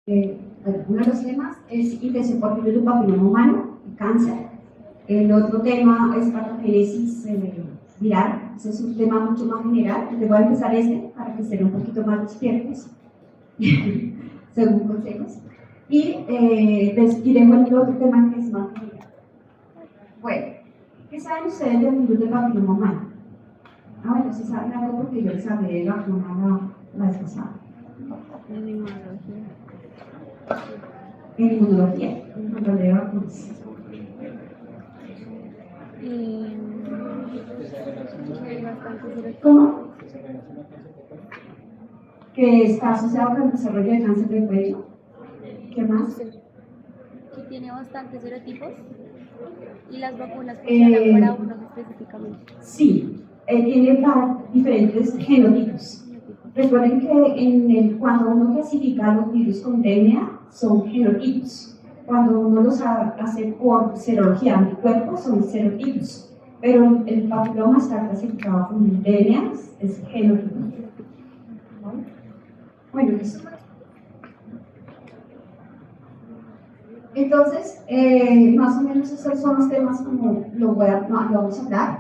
Uno de los temas es infección por virus del papiloma humano y cáncer. El otro tema es patogénesis viral. Ese es un tema mucho más general. Te voy a empezar para que estén un poquito más despiertos, según consejos. Y iremos al otro tema que es más general. Bueno, ¿qué saben ustedes del virus del papiloma humano? Bueno, si saben algo porque yo les hablé de vacuna la vez pasada. En inmunología, cuando leo vacunas. ¿Cómo? Que está asociado con el desarrollo de cáncer de cuello. ¿Qué más? Que tiene bastantes serotipos y las vacunas funcionan para unos específicamente. Sí, tiene diferentes genotipos. Recuerden que cuando uno clasifica los virus con DNA, son genotipos. Cuando uno los hace por serología anticuerpos, son serotipos. Pero el papiloma está clasificado con DNA, es genotipo. Bueno, listo. Entonces, más o menos esos son los temas como lo vamos a hablar: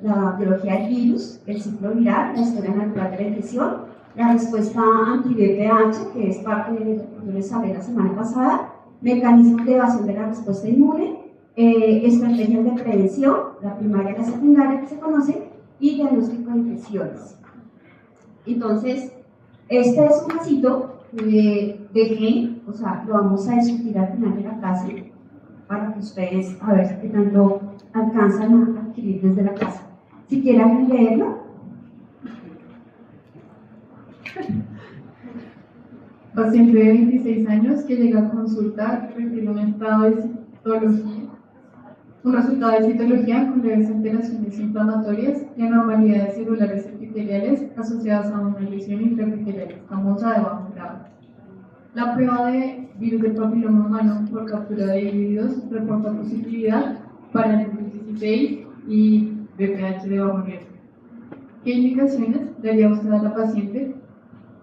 la biología del virus, el ciclo viral, la historia natural de la infección, la respuesta anti-VPH, que es parte de lo que yo les hablé la semana pasada, mecanismos de evasión de la respuesta inmune, estrategias de prevención, la primaria y la secundaria que se conocen, y diagnóstico de infecciones. Entonces, este es un casito de qué, o sea, lo vamos a discutir al final de la clase para que ustedes a ver qué tanto alcanzan a adquirir desde la casa. Si quieren leerlo. Paciente de 26 años que llega a consulta refiere un estado de citología, un resultado de citología con leves alteraciones inflamatorias y anormalidades celulares epiteliales asociadas a una lesión intraepitelial escamosa de bajo grado. La prueba de virus del papiloma humano por captura de individuos reporta positividad para el 16 y VPH de bajo riesgo. ¿Qué indicaciones daría usted a la paciente?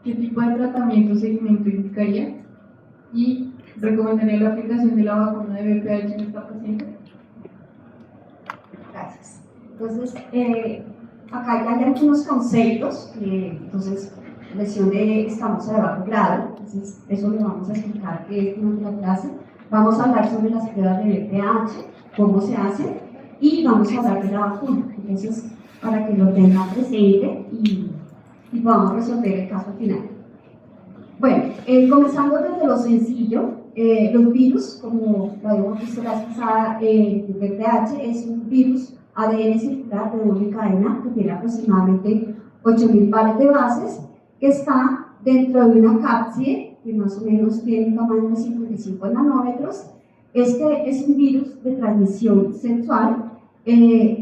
¿Qué tipo de tratamiento o seguimiento indicaría? ¿Y recomendaría la aplicación de la vacuna de VPH en esta paciente? Gracias. Entonces, acá hay algunos conceptos. Entonces, lesión de escamosa de bajo grado. Entonces, eso lo vamos a explicar durante la clase. Vamos a hablar sobre las pruebas de VPH, cómo se hacen, y vamos a hablar de la vacuna. Entonces, para que lo tengan presente y podamos resolver el caso final. Bueno, comenzando desde lo sencillo, los virus, como lo habíamos visto la vez pasada, el VPH es un virus ADN circular de doble cadena que tiene aproximadamente 8.000 pares de bases, que está dentro de una cápside que más o menos tiene un tamaño de 55 nanómetros. Este es un virus de transmisión sexual.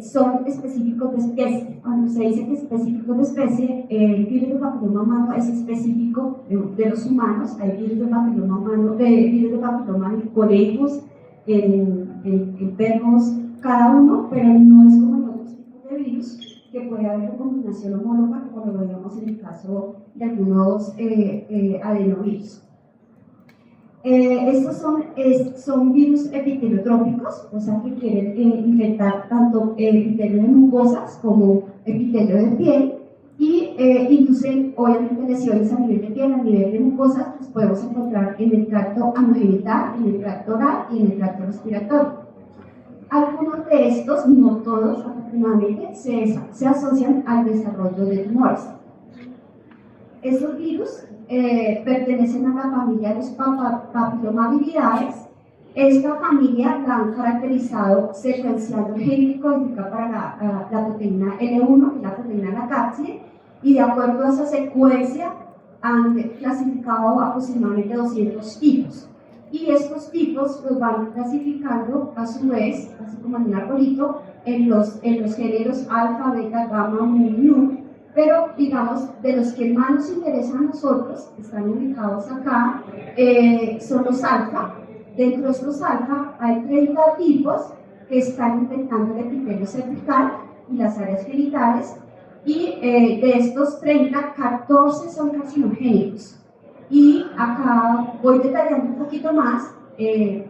Son específicos de especie. Cuando se dice que es específico de especie, el virus del papiloma humano es específico de los humanos. Hay virus del papiloma humano, virus del papiloma en conejos, en perros, cada uno, pero no es como en otros tipos de virus, que puede haber combinación homóloga, como lo veíamos en el caso de algunos adenovirus. Estos son virus epiteliotrópicos, o sea que quieren infectar tanto epitelio de mucosas como epitelio de piel, y inducen obviamente lesiones a nivel de piel, a nivel de mucosas. Los podemos encontrar en el tracto anogenital, en el tracto oral y en el tracto respiratorio. Algunos de estos, no todos afortunadamente, se asocian al desarrollo de tumores. Estos virus pertenecen a la familia de los papilomaviridae. Esta familia la han caracterizado secuenciando el gen que codifica para la proteína L1, que es la proteína de la cápside, y de acuerdo a esa secuencia han clasificado aproximadamente 200 tipos. Y estos tipos los van clasificando a su vez, así como en un arbolito, en los géneros alfa, beta, gamma, mu, nu. Pero digamos, de los que más nos interesan a nosotros, están ubicados acá, son los alfa. Dentro de estos alfa hay 30 tipos que están infectando el epitelio cervical y las áreas genitales, y de estos 30, 14 son carcinogénicos. Y acá voy detallando un poquito más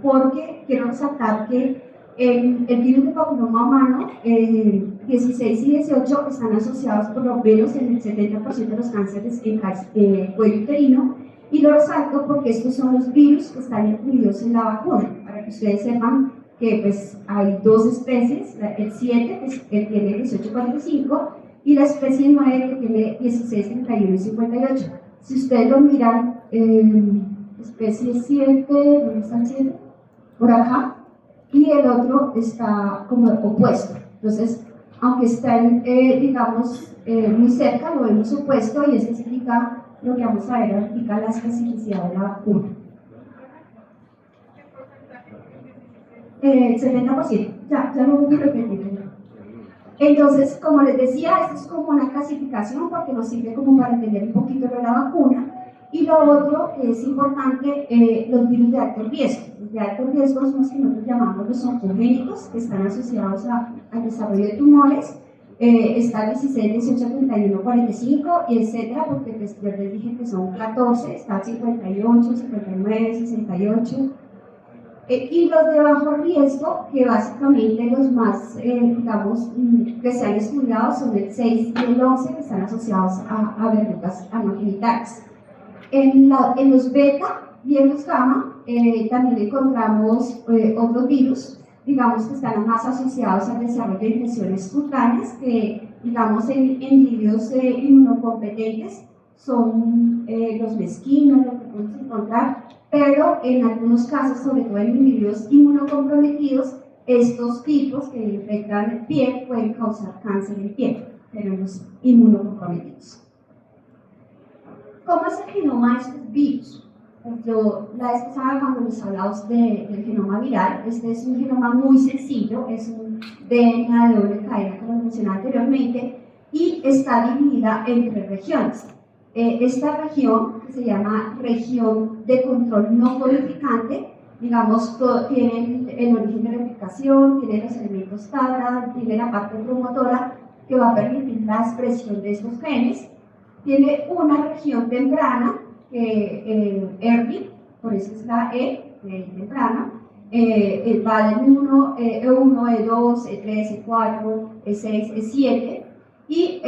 porque quiero resaltar que el virus de papiloma humano 16 y 18 están asociados por lo menos en el 70% de los cánceres en cuello uterino, y lo resalto porque estos son los virus que están incluidos en la vacuna, para que ustedes sepan que pues, hay dos especies, el 7 que tiene 1845 y la especie 9 que tiene 16, 31 y 58. Si ustedes lo miran, especie 7, ¿dónde está el 7? Por acá, y el otro está como opuesto. Entonces, aunque están, digamos, muy cerca, lo vemos opuesto, y esto explica lo que vamos a ver, explica la especificidad de la vacuna. 70%, ya lo voy a repetir. Entonces, como les decía, esto es como una clasificación porque nos sirve como para entender un poquito de la vacuna. Y lo otro que es importante, los virus de alto riesgo. Los de alto riesgo son los que nosotros llamamos los oncogénicos, que están asociados al desarrollo de tumores. Está el 16, 18, 31, 45 y etcétera, porque yo les dije que son 14, está el 58, 59, 68. Y los de bajo riesgo, que básicamente los más, digamos, que se han estudiado son el 6 y el 11, que están asociados a verrugas anogenitales. En los beta y en los gamma también encontramos otros virus, digamos, que están más asociados al desarrollo de infecciones cutáneas, que, digamos, en individuos inmunocompetentes son los mesquinos, lo que podemos encontrar, pero en algunos casos, sobre todo en individuos inmunocomprometidos, estos tipos que infectan el pie pueden causar cáncer en piel, pero en los inmunocomprometidos. ¿Cómo es el genoma de estos virus? Yo la vez pasada, cuando les hablamos del genoma viral, este es un genoma muy sencillo, es un DNA de doble cadena, como mencioné anteriormente, y está dividida en 3 regiones. Esta región, que se llama región de control no codificante, digamos, tiene el origen de replicación, tiene los elementos tabla, tiene la parte promotora que va a permitir la expresión de estos genes. Tiene una región temprana, ERBI, por eso es la E, temprana, va del 1, E1, E2, E3, E4, E6, E7, y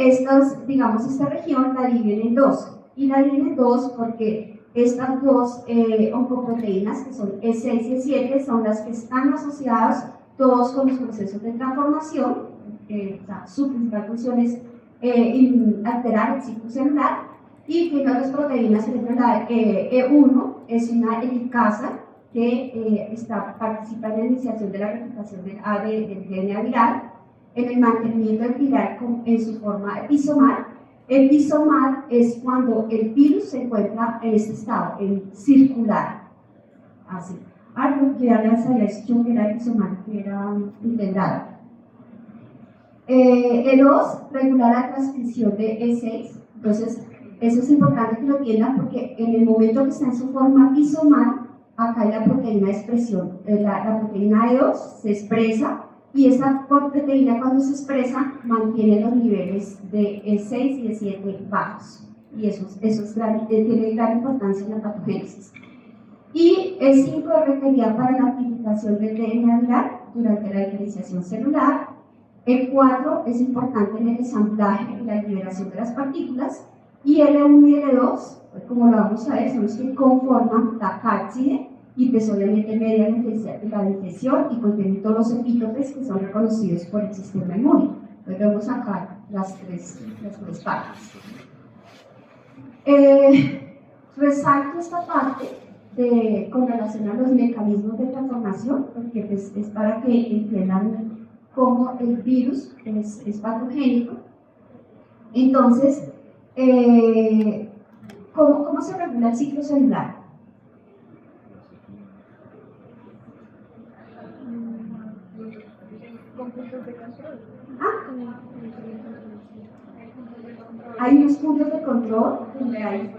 digamos, esta región la dividen en 2, y la dividen en 2 porque estas dos oncoproteínas, que son E6 y E7, son las que están asociadas todos con los procesos de transformación, su principal función es alterar el ciclo celular, y tiene otras proteínas, por ejemplo la E1 es una helicasa que participa en la iniciación de la replicación del DNA viral, en el mantenimiento del viral en su forma episomal. Episomal es cuando el virus se encuentra en este estado, en circular, así. Algo que ya les había dicho que era episomal, que era integrado. E2 regula la transcripción de E6, entonces eso es importante que lo entiendan porque en el momento que está en su forma isomal, acá hay la proteína de expresión, la proteína E2 se expresa, y esa proteína cuando se expresa mantiene los niveles de E6 y E7 bajos, y eso tiene gran importancia en la patogénesis. Y E5 es requerida para la amplificación del DNA viral durante la diferenciación celular. E4 es importante en el ensamblaje y la liberación de las partículas, y L1 y L2, como lo vamos a ver, son los que conforman la cápside y pues obviamente median la digestión y contienen todos los epítopes que son reconocidos por el sistema inmune. Entonces vemos acá las tres partes. Resalto esta parte con relación a los mecanismos de transformación, porque pues, es para que entiendan cómo el virus es patogénico. Entonces, ¿cómo se regula el ciclo celular? Con puntos de control. Hay unos puntos de control donde hay.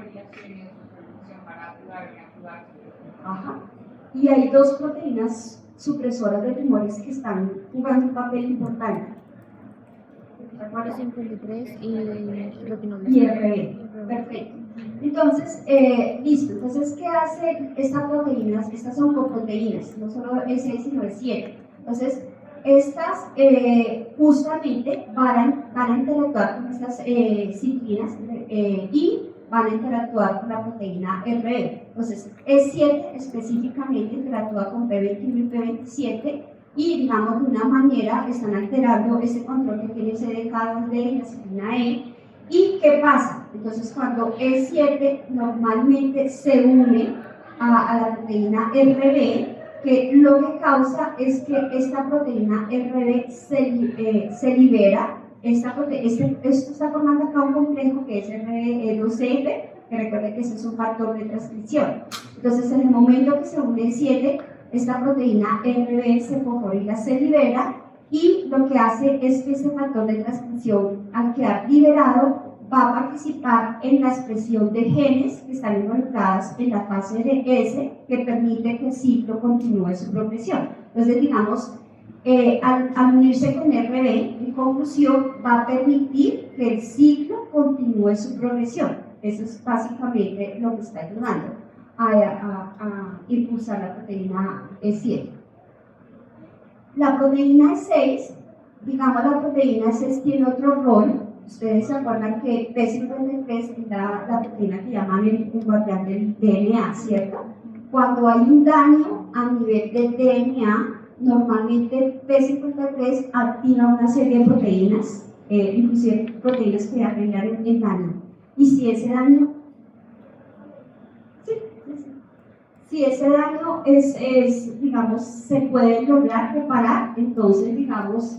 Ajá. Y hay 2 proteínas supresoras de tumores que están jugando un papel importante. acuerdan? 53 y retinol. Y RB. Perfecto. Entonces, listo. Entonces, ¿qué hace estas proteínas? Estas son coproteínas, no solo E6 sino E7. Entonces, estas justamente van a interactuar con estas ciclinas y van a interactuar con la proteína RB. Entonces, E7 específicamente interactúa con P21 y P27 y, digamos, de una manera están alterando ese control que tiene CDK2D y la ciclina E. ¿Y qué pasa? Entonces, cuando E7 normalmente se une a la proteína RB, que lo que causa es que esta proteína RB se libera. Esto está formando acá un complejo que es RB2F, que recuerden que ese es un factor de transcripción. Entonces, en el momento que se une E7, esta proteína RB se fosforila, se libera, y lo que hace es que ese factor de transcripción, al quedar liberado, va a participar en la expresión de genes que están involucrados en la fase de S, que permite que el ciclo continúe su progresión. Entonces, digamos, al unirse con RB, en conclusión, va a permitir que el ciclo continúe su progresión. Eso es básicamente lo que está ayudando a impulsar la proteína E7. La proteína E6, digamos, la proteína E6 tiene otro rol. Ustedes se acuerdan que P53 es la proteína que llaman el guardián del DNA, ¿cierto? Cuando hay un daño a nivel del DNA, normalmente P53 activa una serie de proteínas, inclusive proteínas que arreglan el daño. Y si ese daño digamos, se puede lograr reparar, entonces, digamos,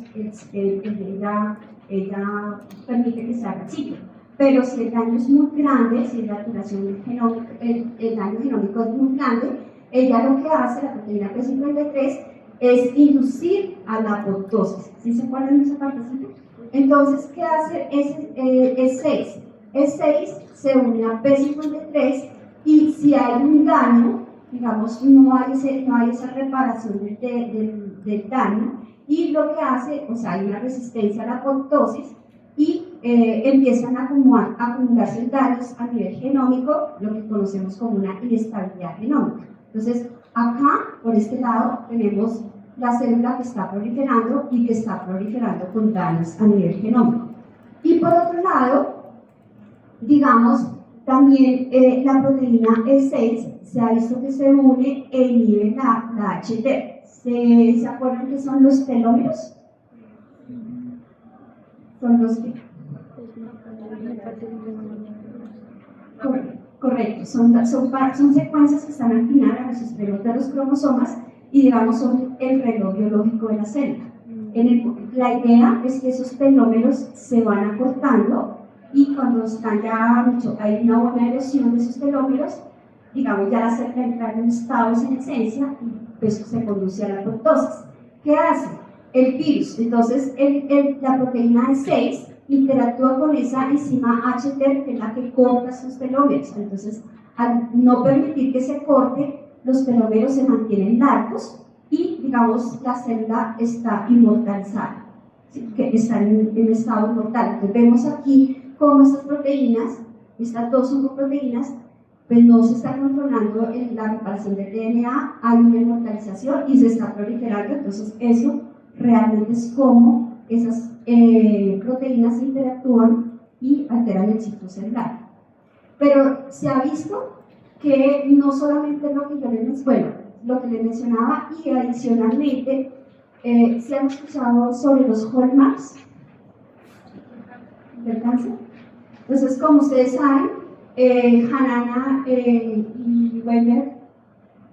ella permite que se haga el ciclo. Pero si el daño es muy grande, si la alteración genómica, el daño genómico es muy grande, ella lo que hace, la proteína P53, es inducir a la apoptosis. ¿Sí se acuerdan de esa partecita? Entonces, ¿qué hace E6? E6 se une a P53 y si hay un daño, digamos, no hay esa reparación del daño, y lo que hace, o sea, hay una resistencia a la apoptosis y empiezan a acumularse daños a nivel genómico, lo que conocemos como una inestabilidad genómica. Entonces, acá, por este lado, tenemos la célula que está proliferando y que está proliferando con daños a nivel genómico. Y por otro lado, digamos, también la proteína E6 se ha visto que se une e inhibe la HT. ¿Se acuerdan que son los telómeros? Son los que... Correcto, son secuencias que están al final a los extremos de los cromosomas y, digamos, son el reloj biológico de la célula. La idea es que esos telómeros se van acortando y cuando están ya, hay una buena erosión de esos telómeros, digamos, ya la célula entra en un estado de senescencia y pues se conduce a la apoptosis. ¿Qué hace? El virus. Entonces, la proteína E6 interactúa con esa enzima HT, que es la que corta esos telómeros. Entonces, al no permitir que se corte, los telómeros se mantienen largos y, digamos, la célula está inmortalizada, ¿sí? Que está en estado inmortal. Entonces, vemos aquí cómo estas proteínas, estas dos oncoproteínas, pues no se está controlando la reparación del DNA, hay una inmortalización y se está proliferando. Entonces, eso realmente es como esas proteínas interactúan y alteran el ciclo celular. Pero se ha visto que no solamente lo que les mencionaba, y adicionalmente se han escuchado sobre los hallmarks del cáncer. Entonces, como ustedes saben, Hanana y Weber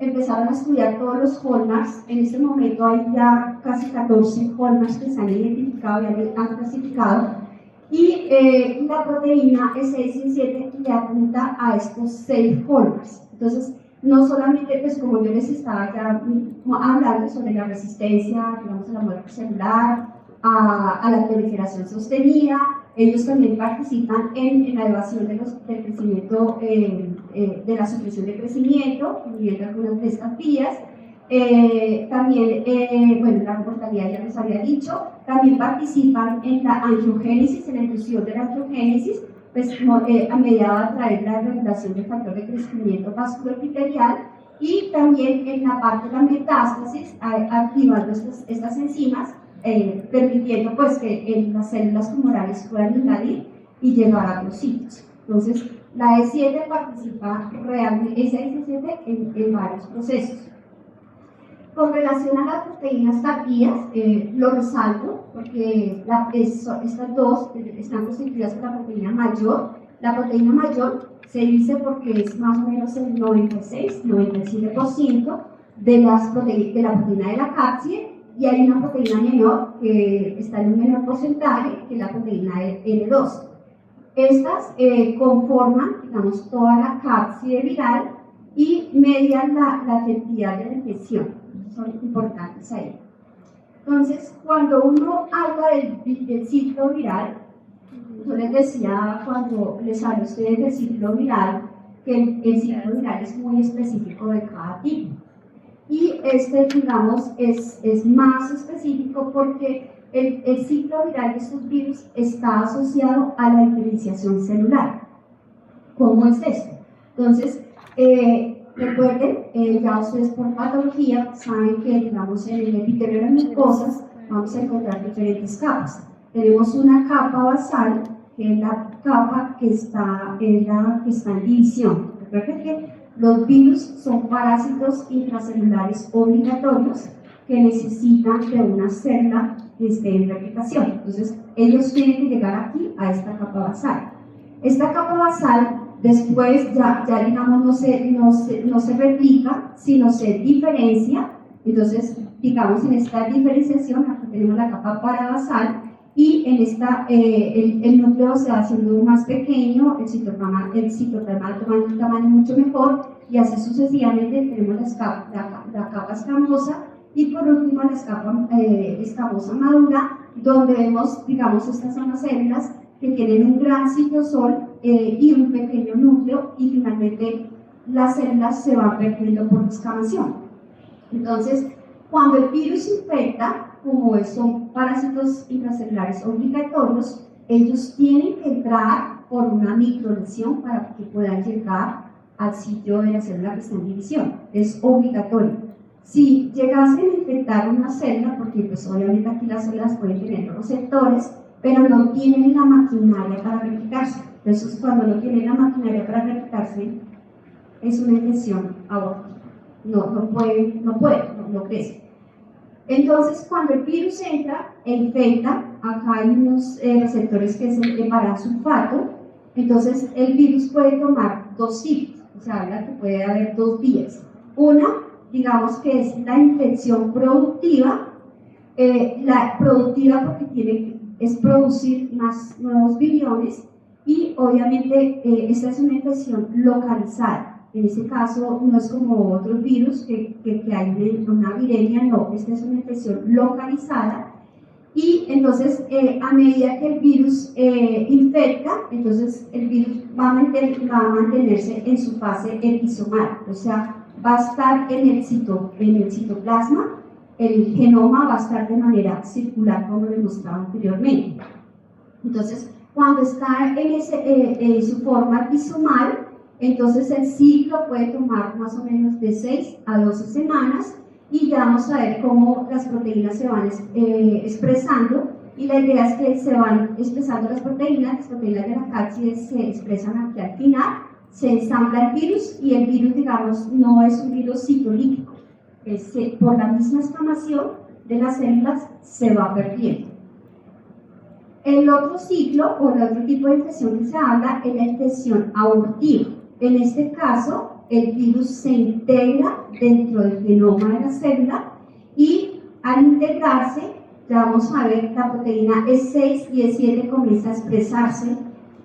empezaron a estudiar todos los hallmarks. En este momento hay ya casi 14 hallmarks que se han identificado y han clasificado, y la proteína E6 le apunta a estos 6 hallmarks. Entonces, no solamente, pues como yo les estaba ya hablando sobre la resistencia, digamos, a la muerte celular, a la proliferación sostenida, ellos también participan en la elevación del crecimiento, de la supresión de crecimiento, inhibiendo algunas de estas vías, También, bueno, la mortalidad ya les había dicho, también participan en la angiogénesis, en la inducción de la angiogénesis, pues mediada a través de la regulación del factor de crecimiento vasculoepitelial, y también en la parte de la metástasis, activando estas enzimas, permitiendo pues que las células tumorales puedan invadir y llegar a los sitios. Entonces, la E7 participa realmente, esa E7 en varios procesos. Con relación a las proteínas tardías, lo resalto porque estas dos están constituidas por la proteína mayor. La proteína mayor se dice porque es más o menos el 96-97% de la proteína de la cápside, y hay una proteína menor que está en un menor porcentaje, que es la proteína N2. Estas conforman, digamos, toda la cápside viral y median la efectividad de la infección. Son importantes ahí. Entonces, cuando uno habla del ciclo viral, yo les decía cuando les hablé a ustedes del ciclo viral, que el ciclo viral es muy específico de cada tipo. Y digamos, es más específico porque el ciclo viral de estos virus está asociado a la diferenciación celular. ¿Cómo es esto? Entonces, recuerden, ya ustedes por patología saben que, digamos, en el epitelio de las mucosas vamos a encontrar diferentes capas. Tenemos una capa basal, que es la capa que está en división. Recuerden que los virus son parásitos intracelulares obligatorios que necesitan de una célula que esté en replicación. Entonces, ellos tienen que llegar aquí, a esta capa basal. Esta capa basal después ya digamos no se replica, sino se diferencia. Entonces, digamos, en esta diferenciación aquí tenemos la capa parabasal, y en esta el núcleo se va haciendo más pequeño, el citoplasma toma un tamaño mucho mejor, y así sucesivamente tenemos la capa escamosa, y por último la escamosa madura, donde vemos, digamos, estas son las células que tienen un gran citosol y un pequeño núcleo, y finalmente las células se van perdiendo por descamación. Entonces, cuando el virus infecta, como son parásitos intracelulares obligatorios, ellos tienen que entrar por una microlesión para que puedan llegar al sitio de la célula que está en división. Es obligatorio. Si llegasen a infectar una célula, porque pues obviamente aquí las células pueden tener receptores, pero no tienen la maquinaria para replicarse. Entonces, cuando no tienen la maquinaria para replicarse, es una infección abortiva. No crece. Entonces, cuando el virus entra e infecta, acá hay unos receptores que es el parasulfato. Entonces, el virus puede tomar dos ciclos, o sea, habla que puede haber dos vías. Una, digamos que es la infección productiva, la productiva porque es producir más nuevos viriones, y obviamente esta es una infección localizada. En este caso no es como otros virus que hay una viremia, no, esta es una infección localizada, y entonces a medida que el virus infecta, entonces el virus va a mantenerse en su fase episomal, o sea, va a estar en el citoplasma, el genoma va a estar de manera circular como les mostraba anteriormente. Entonces, cuando está en su forma episomal, entonces el ciclo puede tomar más o menos de 6 a 12 semanas, y ya vamos a ver cómo las proteínas se van expresando, y la idea es que se van expresando las proteínas de la cápside se expresan aquí al final, se ensambla el virus, y el virus, digamos, no es un virus citolítico, por la misma escamación de las células se va perdiendo. El otro ciclo, o el otro tipo de infección que se habla, es la infección abortiva. En este caso, el virus se integra dentro del genoma de la célula, y al integrarse, ya vamos a ver, la proteína E6 y E7 comienza a expresarse,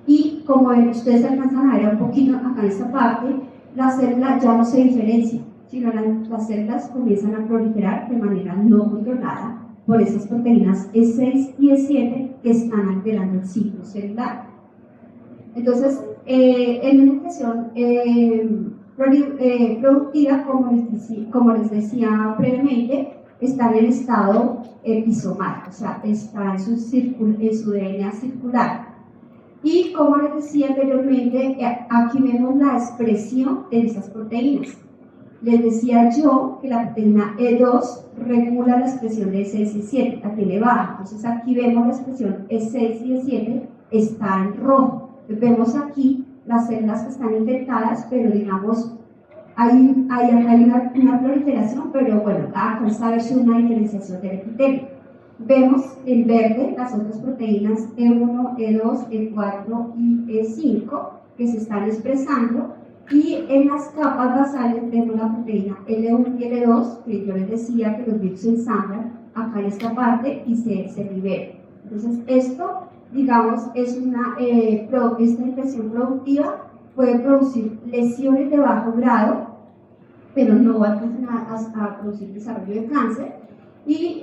y como ustedes alcanzan a ver un poquito acá en esta parte, la célula ya no se diferencia, sino las células comienzan a proliferar de manera no controlada por esas proteínas E6 y E7 que están alterando el ciclo celular. Entonces, en una infección productiva, como les decía previamente, está en el estado episomal, o sea, está en su DNA circular. Y como les decía anteriormente, aquí vemos la expresión de esas proteínas. Les decía yo que la proteína E2 regula la expresión de E6 y E7, la tiene baja. Entonces aquí vemos la expresión E6 y E7 está en rojo. Vemos aquí las células que están infectadas, pero digamos, hay una proliferación, pero bueno, acá está verse una diferenciación del epitelio. Vemos en verde las otras proteínas E1, E2, E4 y E5 que se están expresando, y en las capas basales vemos la proteína L1 y L2, que yo les decía que los virus se ensamblan acá en esta parte y se liberan. Entonces esto, digamos, es esta infección productiva puede producir lesiones de bajo grado, pero no alcanzan a producir desarrollo de cáncer, y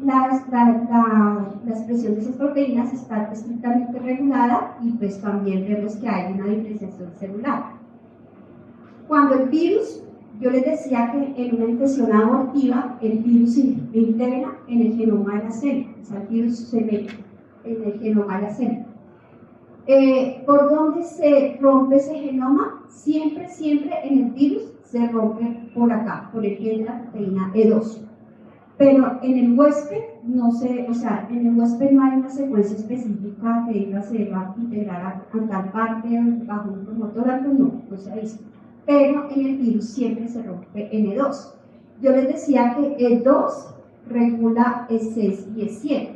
la expresión de esas proteínas está estrictamente regulada, y pues también vemos que hay una diferenciación celular. Cuando el virus, yo les decía que en una infección abortiva, el virus se integra en el genoma de la célula, o sea, el virus se mete en el genoma de la célula. ¿Por dónde se rompe ese genoma? Siempre en el virus se rompe por acá, por el gen de la proteína E2. Pero en el huésped en el huésped no hay una secuencia específica que se va a integrar a tal parte bajo un promotor, algo no se ha visto. Pero en el virus siempre se rompe en E2. Yo les decía que E2 regula E6 y E7.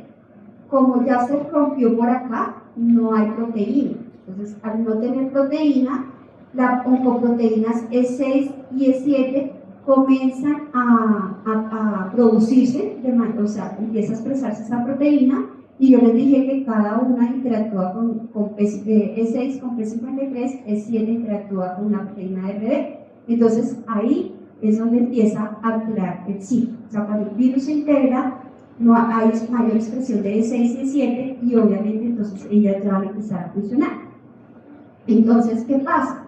Como ya se rompió por acá, no hay proteína. Entonces, al no tener proteína, las oncoproteínas E6 y E7 comienzan a producirse, o sea, empieza a expresarse esa proteína, y yo les dije que cada una interactúa con E6 con P53, E7 interactúa con una proteína de RD. Entonces, ahí es donde empieza a actuar el ciclo. O sea, cuando el virus se integra, no hay mayor expresión de E6 y E7, y obviamente entonces ellas ya van a empezar a funcionar. Entonces, ¿qué pasa?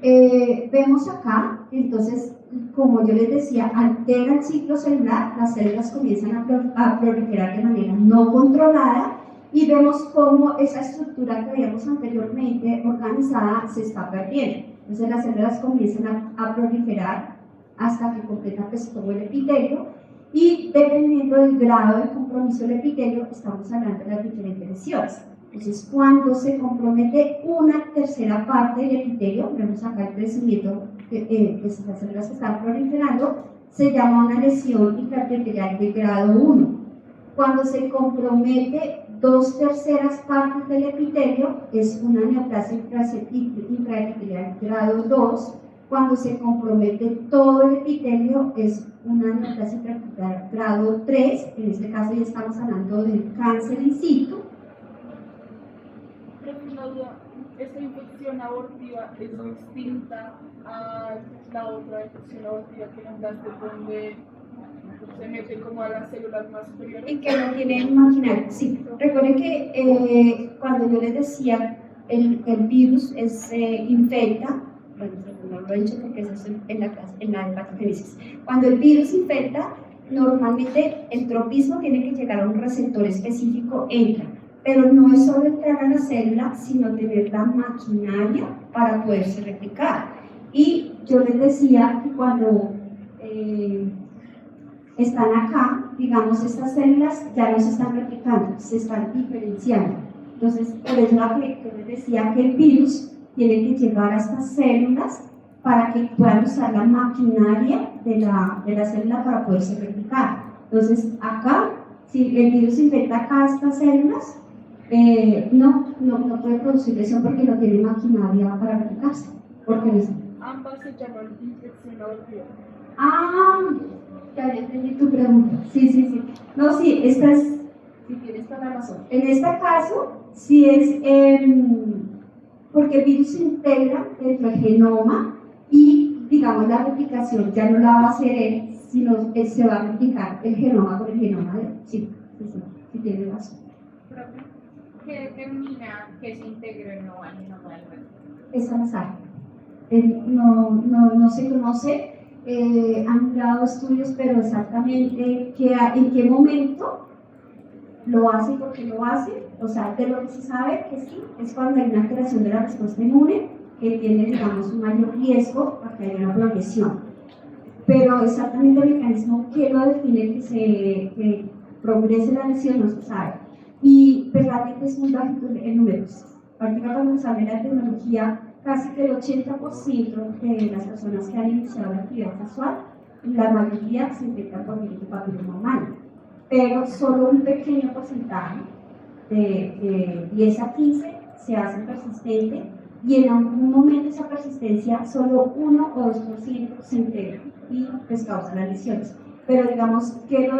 Vemos acá, entonces, como yo les decía, altera el ciclo celular, las células comienzan a proliferar de manera no controlada, y vemos cómo esa estructura que veíamos anteriormente organizada se está perdiendo. Entonces las células comienzan a proliferar hasta que completan pues todo el epitelio, y dependiendo del grado de compromiso del epitelio, estamos hablando de las diferentes lesiones. Entonces, cuando se compromete una tercera parte del epitelio, vemos acá el crecimiento de las células que están proliferando, se llama una lesión intraepitelial de grado 1. Cuando se compromete 2/3 partes del epitelio, es una neoplasia intraepitelial grado 2. Cuando se compromete todo el epitelio, es una neoplasia intraepitelial grado 3. En este caso ya estamos hablando del cáncer in situ. Una duda, ¿esta infección abortiva es distinta a la otra infección abortiva que nombraste, donde se mete como a las células más superiores? Y que no tiene maquinaria. Sí, recuerden que cuando yo les decía el virus infecta, bueno, no lo he dicho porque eso es en la hepatogénesis. Cuando el virus infecta, normalmente el tropismo tiene que llegar a un receptor específico, entra. Pero no es solo entrar a la célula, sino tener la maquinaria para poderse replicar. Y yo les decía que cuando están acá, digamos, estas células ya no se están replicando, se están diferenciando. Entonces, por eso que les decía que el virus tiene que llegar a estas células para que puedan usar la maquinaria de la célula para poderse replicar. Entonces, acá, si el virus infecta acá estas células, no puede producir lesión porque no tiene maquinaria para replicarse. Porque Ambas se llaman infección abortiva. Ya entendí tu pregunta. Sí. No, sí, esta es, si tienes toda la razón. En este caso, sí es porque el virus se integra dentro del genoma, y, digamos, la replicación ya no la va a hacer él, sino él se va a replicar el genoma con el genoma de él. Sí, tienes razón. ¿Qué determina que se integre o no al genoma del resto? Es al azar. no se conoce. Han dado estudios, pero exactamente en qué momento lo hace y por qué lo hace. O sea, de lo que se sabe que sí, es cuando hay una alteración de la respuesta inmune que tiene, digamos, un mayor riesgo a que haya una progresión. Pero exactamente el mecanismo que lo define que progrese la lesión no se sabe. Y pues, realmente es muy bajito en números. Ahorita cuando se habla de la tecnología, casi que el 80% de las personas que han iniciado la actividad sexual, la mayoría se infectan por virus de papiloma humano. Pero solo un pequeño porcentaje, de 10 a 15, se hace persistente, y en algún momento esa persistencia solo 1 o 2% se integra y pues causa las lesiones. Pero digamos, ¿qué lo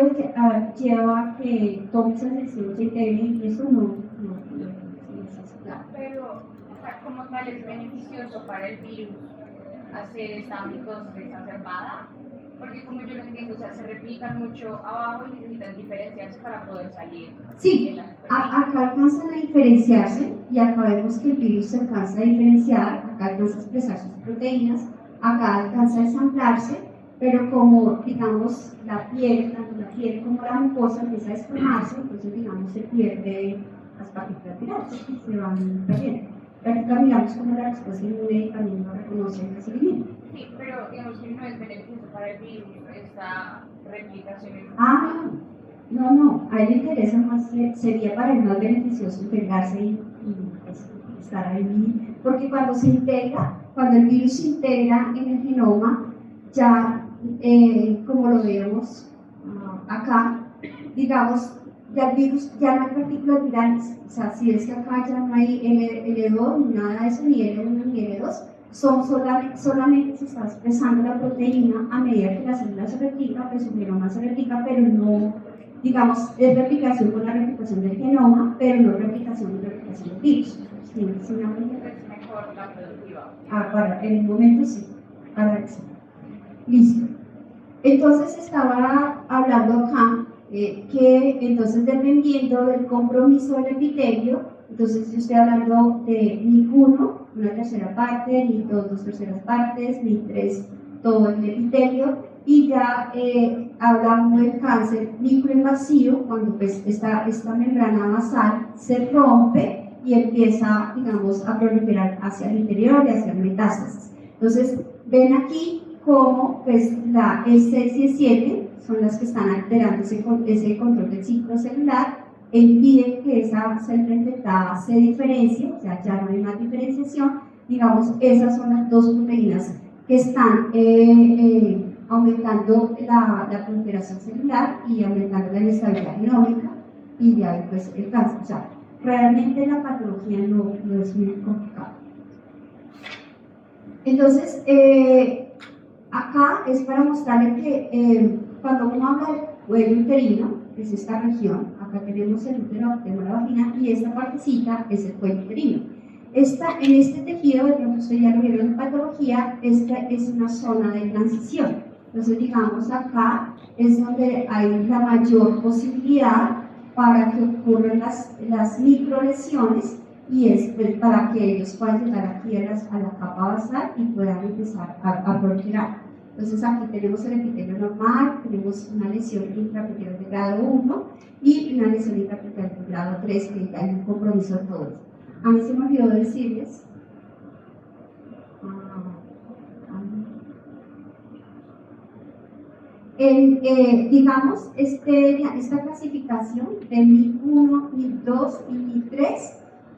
lleva a que todas esas lesiones se integren? Y eso no es claro. Pero, o sea, como tal, es beneficioso para el virus hacer esta mitosis exacerbada, porque como yo lo entiendo, o sea, se replican mucho abajo y necesitan diferenciarse para poder salir. Sí, acá alcanzan a diferenciarse, y acá vemos que el virus se alcanza a diferenciar, acá alcanza a expresar sus proteínas, acá alcanza a ensamblarse, pero como, digamos, tanto la piel como la mucosa empieza a desformarse, entonces, digamos, se pierde las partículas virales, se van perdiendo. Ahorita miramos cómo la respuesta inmune también lo reconoce el recibimiento. Sí, pero digamos que no es beneficioso para el virus esta replicación. No, a él le interesa más, sería para él más beneficioso integrarse y pues, estar ahí, porque cuando el virus se integra en el genoma, ya, como lo vemos acá, digamos, ya el virus, ya no hay partículas virales, o sea, si es que acá ya no hay L2, ni nada de eso, ni L1 ni L2, solamente se está expresando la proteína a medida que la célula se replica, pues su genoma se replica, pero no, digamos, es replicación con la replicación del genoma, pero no replicación del virus. ¿Sí? Es mejor la productiva. En el momento sí, para eso. Listo. Entonces estaba hablando acá que entonces dependiendo del compromiso del epitelio, entonces yo estoy hablando de NIC1, una tercera parte, NIC2, 2/3 partes, NIC3, todo el epitelio, y ya hablando del cáncer microinvasivo, cuando pues esta membrana basal se rompe y empieza, digamos, a proliferar hacia el interior y hacia metástasis. Entonces, ven aquí cómo pues, la E6 y E7 son las que están alterando ese control del ciclo celular, impiden que esa célula infectada se diferencie, o sea, ya no hay más diferenciación. Digamos, esas son las dos proteínas que están aumentando la proliferación celular y aumentando la inestabilidad genómica, y de ahí pues el cáncer. O sea, realmente la patología no es muy complicada. Entonces, acá es para mostrarle que cuando uno habla del cuello uterino, que es esta región, acá tenemos el útero, tenemos la vagina, y esta partecita es el cuello uterino. En este tejido, de pronto ustedes ya lo vieron en patología, esta es una zona de transición. Entonces, digamos, acá es donde hay la mayor posibilidad para que ocurran las microlesiones, y es pues, para que ellos puedan llegar aquí a la capa basal y puedan empezar a proliferar. Entonces, aquí tenemos el epitelio normal, tenemos una lesión intraepitelial de grado 1 y una lesión intraepitelial de grado 3, que hay un compromiso de todo esto. A mí se me olvidó decirles. Digamos, esta clasificación de NIC1, NIC2 y NIC3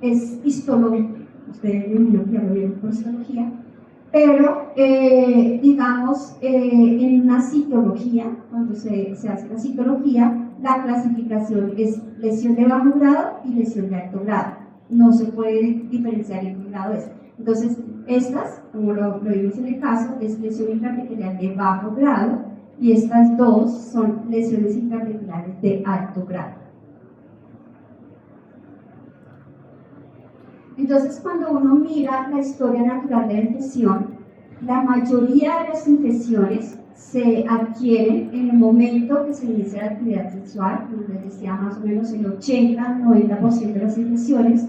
es histológica. Ustedes me ya lo vieron por histología. Pero, digamos, en una citología, cuando se hace la citología, la clasificación es lesión de bajo grado y lesión de alto grado. No se puede diferenciar en qué grado es. Entonces, estas, como lo vimos en el caso, es lesión intraepitelial de bajo grado, y estas dos son lesiones intraepiteliales de alto grado. Entonces, cuando uno mira la historia natural de la infección, la mayoría de las infecciones se adquieren en el momento que se inicia la actividad sexual, como les decía, más o menos el 80-90% de las infecciones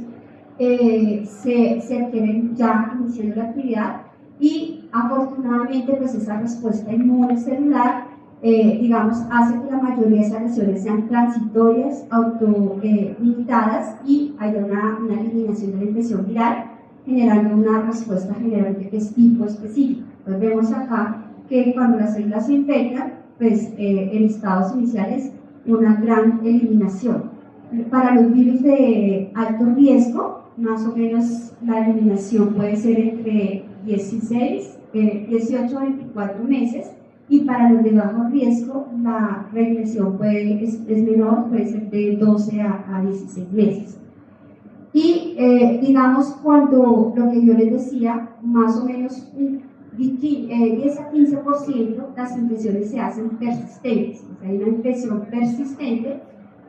se adquieren ya iniciando la actividad, y afortunadamente pues esa respuesta inmune celular digamos hace que la mayoría de esas lesiones sean transitorias, autolimitadas y haya una eliminación de la infección viral generando una respuesta generalmente que es tipo específico. Entonces vemos acá que cuando las células se infectan pues en estados iniciales una gran eliminación. Para los virus de alto riesgo, más o menos la eliminación puede ser entre 18 a 24 meses, y para los de bajo riesgo, la regresión es menor, puede ser de 12 a 16 meses. Y digamos, cuando lo que yo les decía, más o menos 10 a 15% las infecciones se hacen persistentes, o sea, hay una infección persistente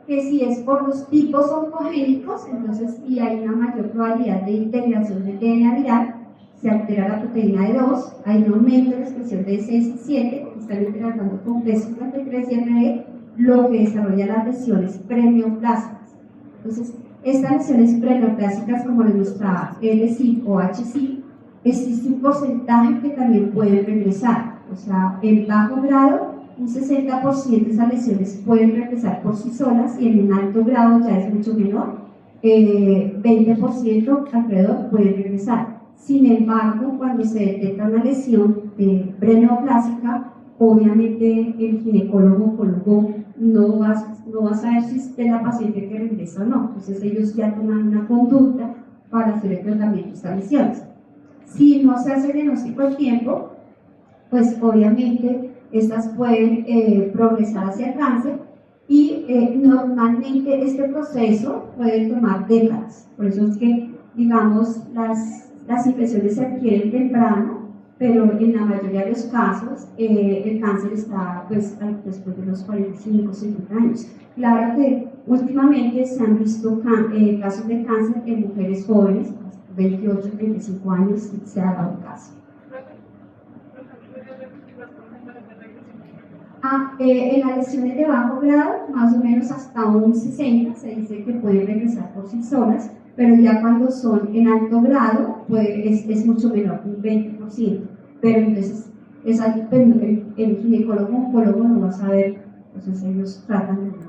que si es por los tipos oncogénicos, entonces y hay una mayor probabilidad de integración del DNA viral, se altera la proteína de 2, hay un aumento de la expresión de 6 y 7, que están interactuando con P53 y RNA, lo que desarrolla las lesiones preneoplásicas. Entonces, estas lesiones preneoplásicas, como les mostraba LCI o HCI, existe un porcentaje que también pueden regresar, o sea, en bajo grado, un 60% de esas lesiones pueden regresar por sí solas y en un alto grado ya es mucho menor, 20% alrededor pueden regresar. Sin embargo, cuando se detecta una lesión preneoplásica, obviamente el ginecólogo no va a saber si es de la paciente que regresa o no, entonces ellos ya toman una conducta para hacer el tratamiento de estas lesiones. Si no se hace diagnóstico al tiempo, pues obviamente estas pueden progresar hacia el cáncer y normalmente este proceso puede tomar décadas. Por eso es que, digamos, las infecciones se adquieren temprano, pero en la mayoría de los casos el cáncer está pues, después de los 45 o 50 años. Claro que últimamente se han visto casos de cáncer en mujeres jóvenes, 28 o 35 años, se ha dado caso. En las lesiones de bajo grado, más o menos hasta un 60, se dice que pueden regresar por sí solas, pero ya cuando son en alto grado, pues es mucho menor, un 20%. Pero entonces, el ginecólogo oncólogo no va a saber, entonces ellos tratan de más.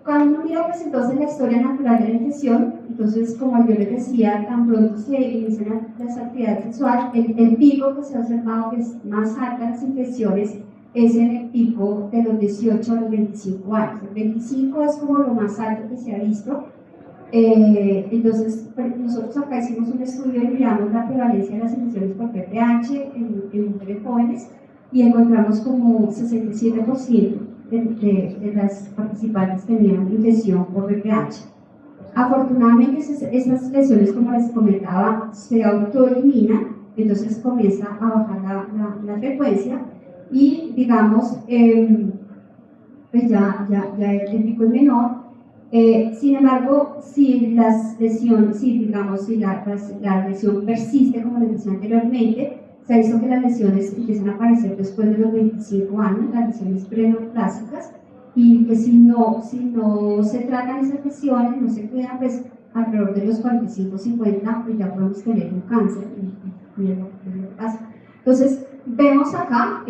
Cuando uno mira pues entonces la historia natural de la infección, entonces como yo les decía, tan pronto se inician las actividades sexuales, el pico que se ha observado que es más alta las infecciones es en el pico de los 18 a los 25 años. El 25 es como lo más alto que se ha visto. Entonces, nosotros acá hicimos un estudio y miramos la prevalencia de las infecciones por PPH en mujeres jóvenes y encontramos como 67% de las participantes tenían infección por VPH. Afortunadamente, estas lesiones, como les comentaba, se autoeliminan, entonces comienza a bajar la frecuencia y, digamos, pues ya el pico es menor. Sin embargo, si las lesiones, si la lesión persiste, como les decía anteriormente, se ha visto que las lesiones empiezan a aparecer después de los 25 años, las lesiones preneoplásicas, y que si no se tratan esas lesiones, no se cuidan, pues alrededor de los 45-50, pues ya podemos tener un cáncer. Entonces, vemos acá,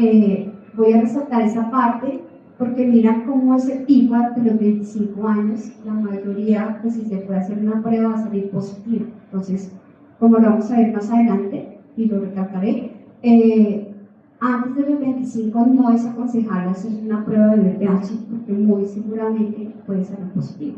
voy a resaltar esa parte, porque miran cómo es el tipo de los 25 años, la mayoría, pues si se puede hacer una prueba, va a salir positiva. Entonces, como lo vamos a ver más adelante, y lo recalcaré, antes de los 25 no es aconsejable hacer una prueba de VPH porque muy seguramente puede salir positivo.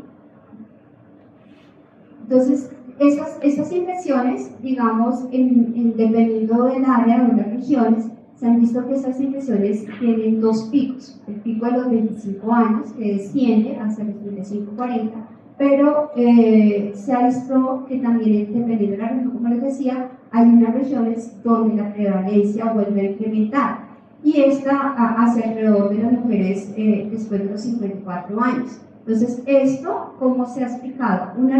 Entonces, estas infecciones, digamos, dependiendo del área o de las regiones, se han visto que esas infecciones tienen dos picos. El pico de los 25 años, que desciende hacia los 35-40, pero se ha visto que también, dependiendo de la región, como les decía, hay unas regiones donde la prevalencia vuelve a incrementar, y esta hacia alrededor de las mujeres después de los 54 años. Entonces, esto, ¿cómo se ha explicado? Uno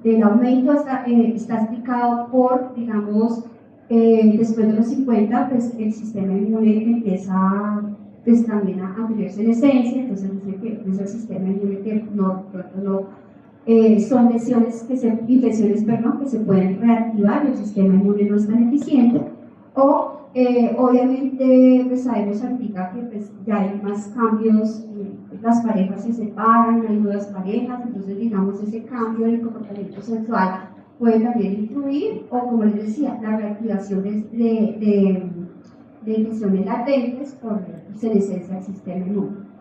del aumento está explicado por, digamos, después de los 50, pues el sistema inmune empieza pues, también a tener senescencia, entonces dice que es el sistema inmune que no son lesiones infecciones que se pueden reactivar, el sistema inmune no es tan eficiente, o obviamente pues sabemos ahorita que pues, ya hay más cambios, las parejas se separan, hay nuevas parejas, entonces digamos ese cambio del comportamiento sexual puede también influir, o como les decía, la reactivación de infecciones latentes por senescencia del sistema inmune.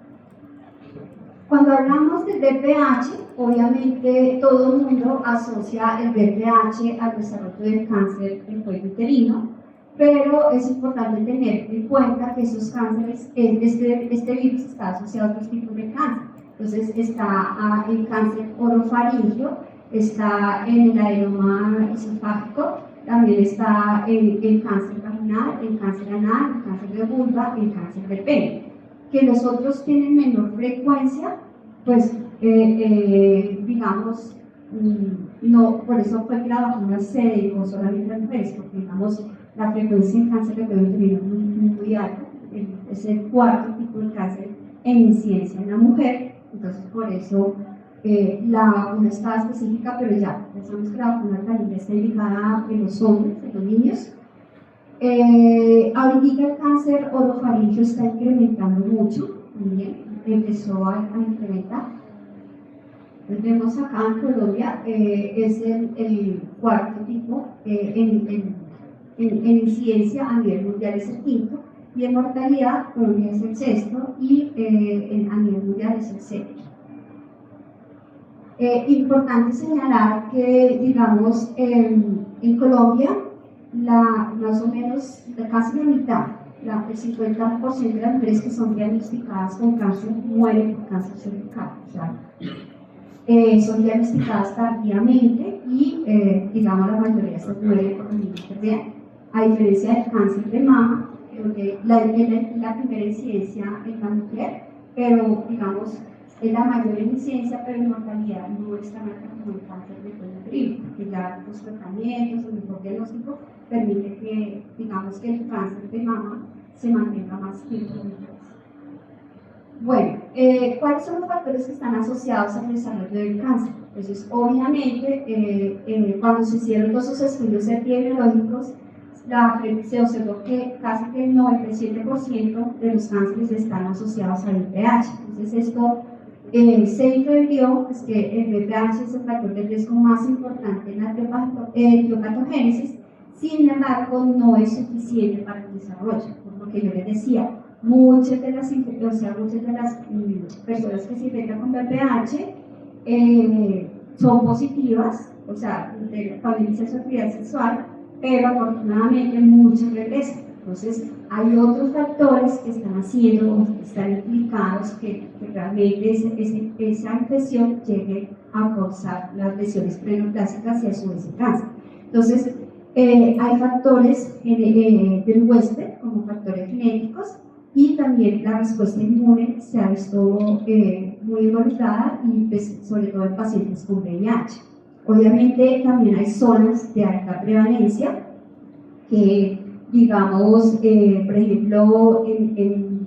Cuando hablamos del VPH, obviamente todo el mundo asocia el VPH al desarrollo del cáncer del cuello uterino, pero es importante tener en cuenta que esos cánceres, este virus está asociado a otros tipos de cáncer. Entonces está el cáncer orofaríngeo, está en el adenoma esofágico, también está el cáncer vaginal, el cáncer anal, el cáncer de vulva y el cáncer de pene. Que los otros tienen menor frecuencia, pues digamos, no, por eso fue que la vacuna se dedicó solamente a mujeres, porque digamos, la frecuencia en cáncer de cuello uterino es muy alta, es el cuarto tipo de cáncer en incidencia en la mujer, entonces por eso la vacuna estaba específica, pero ya pensamos que la vacuna también está indicada en los hombres, en los niños. Ahorita el cáncer orofaríngeo está incrementando mucho, también empezó a incrementar. Entonces, vemos acá en Colombia, es el cuarto tipo en incidencia a nivel mundial es el quinto, y en mortalidad Colombia es el sexto y a nivel mundial es el séptimo. Importante señalar que, digamos, en Colombia, más o menos casi la mitad, el 50% de las mujeres que son diagnosticadas con cáncer mueren por cáncer cervical. O sea, son diagnosticadas tardíamente y, digamos, la mayoría se mueren por cáncer real. A diferencia del cáncer de mama, donde la primera incidencia en la mujer, pero, digamos, es la mayor incidencia, pero en mortalidad no es tan alta como el cáncer de cuello uterino, porque ya los tratamientos, el mejor diagnóstico, permite que, digamos, que el cáncer de mama se mantenga más tiempo en el país. Bueno, ¿cuáles son los factores que están asociados al desarrollo del cáncer? Entonces, obviamente, cuando se hicieron todos esos estudios epidemiológicos, se observó que casi que el 97% de los cánceres están asociados al VPH. Entonces, esto se intuió pues, que el VPH es el factor de riesgo más importante en la etiopatogénesis. Sin embargo, no es suficiente para el desarrollo, por lo que yo les decía, muchas de las personas que se infectan con VPH son positivas, o sea, cuando inicia su actividad sexual, pero afortunadamente muchas regresan. Entonces, hay otros factores que están haciendo o que están implicados que realmente esa infección llegue a causar las lesiones preneoplásicas y a su vez el cáncer. Entonces, hay factores del huésped, como factores genéticos, y también la respuesta inmune se ha visto muy involucrada, y pues, sobre todo en pacientes con VIH. Obviamente también hay zonas de alta prevalencia que, digamos, por ejemplo, en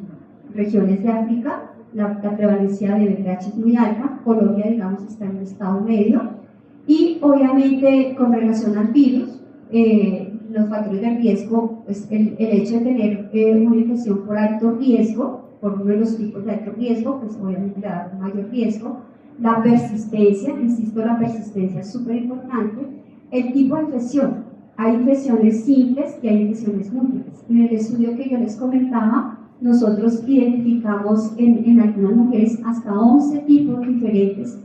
regiones de África, la prevalencia de VPH es muy alta. Colombia, digamos, está en un estado medio. Y obviamente, con relación al virus, los factores de riesgo, pues el hecho de tener una infección por alto riesgo, por uno de los tipos de alto riesgo, pues obviamente le da un mayor riesgo. La persistencia, insisto, la persistencia es súper importante. El tipo de infección, hay infecciones simples y hay infecciones múltiples. En el estudio que yo les comentaba, nosotros identificamos en algunas mujeres hasta 11 tipos diferentes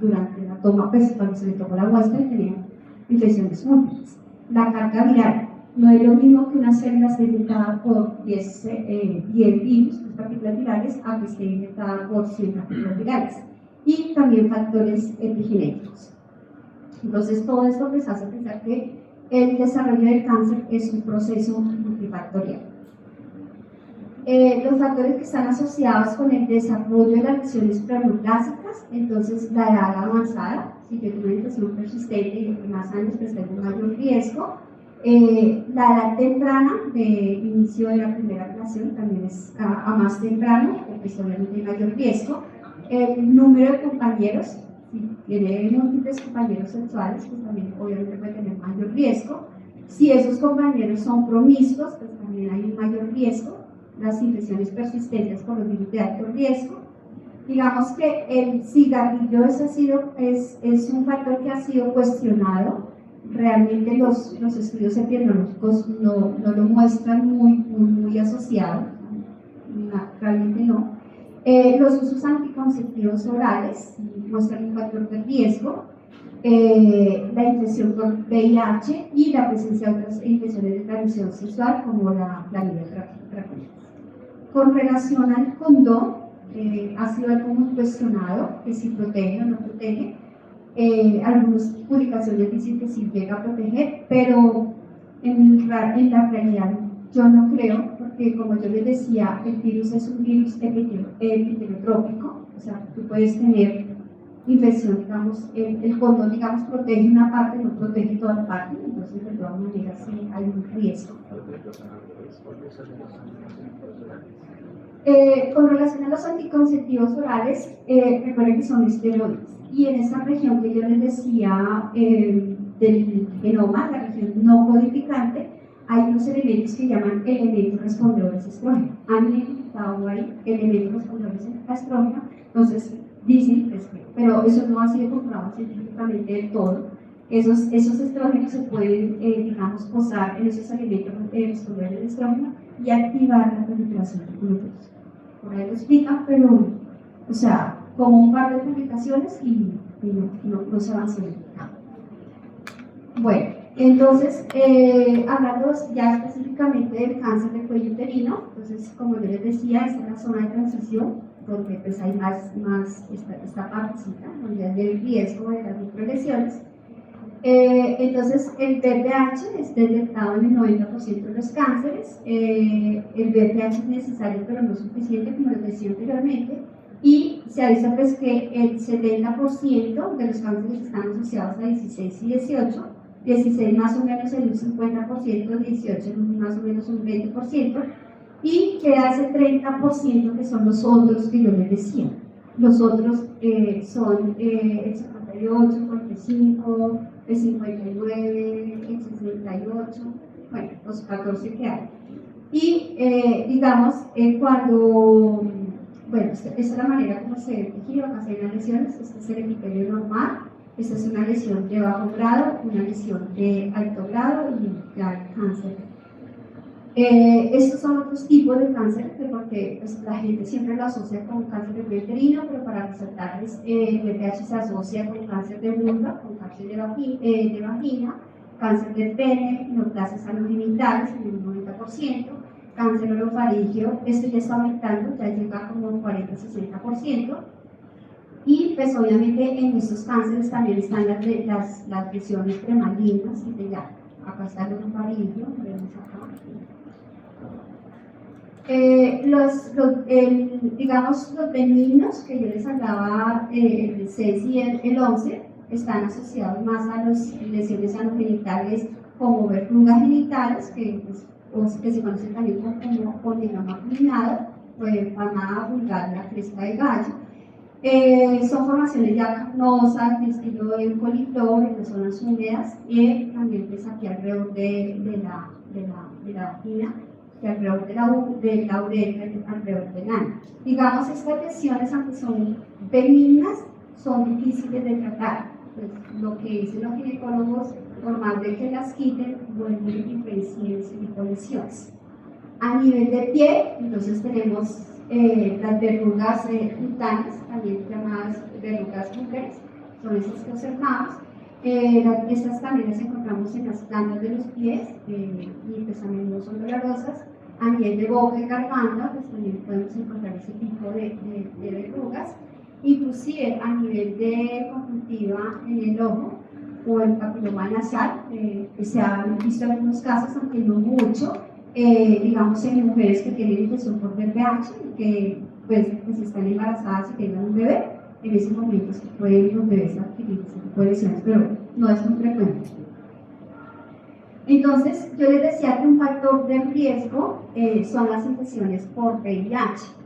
durante la toma, pues cuando se le tomó la muestra tenían infecciones múltiples. La carga viral, no es lo mismo que una célula esté infectada por 10 virus, partículas virales, a que esté infectada por 100 partículas virales. Y también factores epigenéticos. Entonces, todo esto les hace pensar que el desarrollo del cáncer es un proceso multifactorial. Los factores que están asociados con el desarrollo de las lesiones preneoplásicas, entonces la edad avanzada, si yo tengo una infección persistente y de más años, pues tengo un mayor riesgo. La edad temprana de inicio de la primera relación también es a más temprano, porque obviamente hay mayor riesgo. El número de compañeros Si tiene múltiples compañeros sexuales, pues también obviamente puede tener mayor riesgo. Si esos compañeros son promiscuos, pues también hay un mayor riesgo. Las infecciones persistentes por los virus de alto riesgo. Digamos que el cigarrillo es un factor que ha sido cuestionado. Realmente los estudios epidemiológicos no lo muestran muy asociado, realmente no. Los usos anticonceptivos orales muestran un factor de riesgo, la infección por VIH y la presencia de otras infecciones de transmisión sexual como la clamidia trachomatis. Con relación al condón, ha sido algo muy cuestionado, que si protege o no protege. Algunas publicaciones dicen que sí llega a proteger, pero en la realidad yo no creo, porque como yo les decía, el virus es un virus epitelotrópico, o sea, tú puedes tener infección, digamos, el condón, digamos, protege una parte, no protege toda la parte, entonces de todas maneras sí hay un riesgo. Con relación a los anticonceptivos orales, recuerden que son esteroides. Y en esa región que yo les decía del genoma, la región no codificante, hay unos elementos que llaman elementos respondedores a estrógeno. Han identificado ahí elementos respondedores a estrógeno, entonces dicen, pero eso no ha sido comprobado científicamente del todo. Esos estrógenos se pueden, digamos, posar en esos elementos respondedores de estrógeno y activar la proliferación de glúteos. Por ahí lo explican, pero, o sea, como un par de publicaciones y no se avanzó. Bueno, entonces, hablando ya específicamente del cáncer de cuello uterino, entonces, como yo les decía, esta es la zona de transición, donde pues hay más esta partecita, donde hay el riesgo de las microlesiones. Entonces, el VPH es detectado en el 90% de los cánceres. El VPH es necesario, pero no suficiente, como les decía anteriormente. Y se ha visto pues, que el 70% de los cánceres están asociados a 16 y 18. 16 más o menos en un 50%, 18 más o menos un 20%. Y queda ese 30% que son los otros que yo les decía. Los otros son el 58, el 45, el 59, el 68, bueno, los 14 que hay. Y digamos, bueno, esta es la manera como se ve el tejido, acá se ven las lesiones, este es el epitelio normal, esta es una lesión de bajo grado, una lesión de alto grado y ya el cáncer. Estos son otros tipos de cáncer, porque pues, la gente siempre lo asocia con cáncer de cuello uterino, pero para resaltarles, el VPH se asocia con cáncer de vulva, con cáncer de vagina, cáncer del pene, neoplasias anogenitales en el 90%, cáncer orofaringeo, esto ya está aumentando, ya llega como un 40-60%, y pues obviamente en estos cánceres también están las lesiones premalignas, acá está el orofaringeo, vemos acá. Digamos, los benignos que yo les hablaba, el 6 y el 11, están asociados más a las lesiones anogenitales como verrugas genitales, que se conocen también como poligrama culminado, o empanada vulgar, la cresta de gallo. Son formaciones ya carnosas, de estilo del coliflor, en las zonas húmedas, y también pues aquí alrededor de la vagina, y alrededor de la uretra y alrededor del ano. Digamos, estas lesiones, aunque son benignas, son difíciles de tratar. Pues, lo que dicen los ginecólogos, por más de que las quiten, vuelven a influenciar ese tipo de lesiones. A nivel de piel, entonces tenemos las verrugas cutáneas, también llamadas verrugas búlgares, son esas que observamos. Estas también las encontramos en las plantas de los pies y pues también no son dolorosas. A nivel de boca y garganta, pues también podemos encontrar ese tipo de verrugas. Inclusive a nivel de conjuntiva en el ojo o el papiloma nasal, se han visto en algunos casos, aunque no mucho, digamos en mujeres que tienen infección por VPH y que pues están embarazadas y tengan un bebé, en ese momento se pueden los bebés adquirir ese tipo de lesiones, pero no es muy frecuente. Entonces, yo les decía que un factor de riesgo son las infecciones por VIH.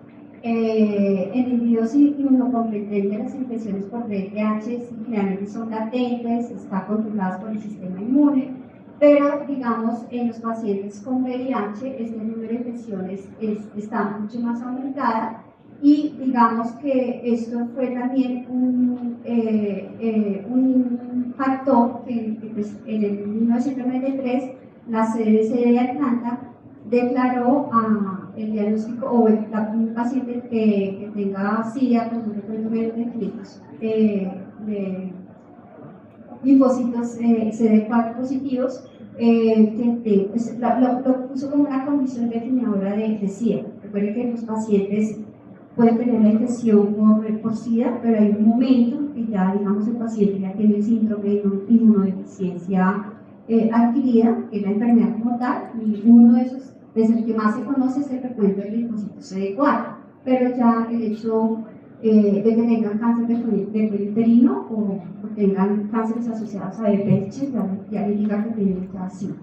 En individuos inmunocompetentes, las infecciones por VIH generalmente son latentes, están controladas por el sistema inmune, pero digamos en los pacientes con VIH este número de infecciones está mucho más aumentada y digamos que esto fue también un factor que pues, en el 1993 la CDC de Atlanta declaró el diagnóstico o un paciente que tenga SIDA con un número de linfocitos CD4 positivos, lo puso como una condición definidora de SIDA. Recuerden que los pacientes pueden tener la infección por SIDA, pero hay un momento que ya, digamos, el paciente ya tiene el síndrome de inmunodeficiencia adquirida, que es la enfermedad como tal, y uno de esos es el que más se conoce, es el recuento del linfocito CD4, pero ya el hecho de que tengan cáncer de cuello uterino o tengan cánceres asociados a VIH, ya le indica que tienen ya SIDA.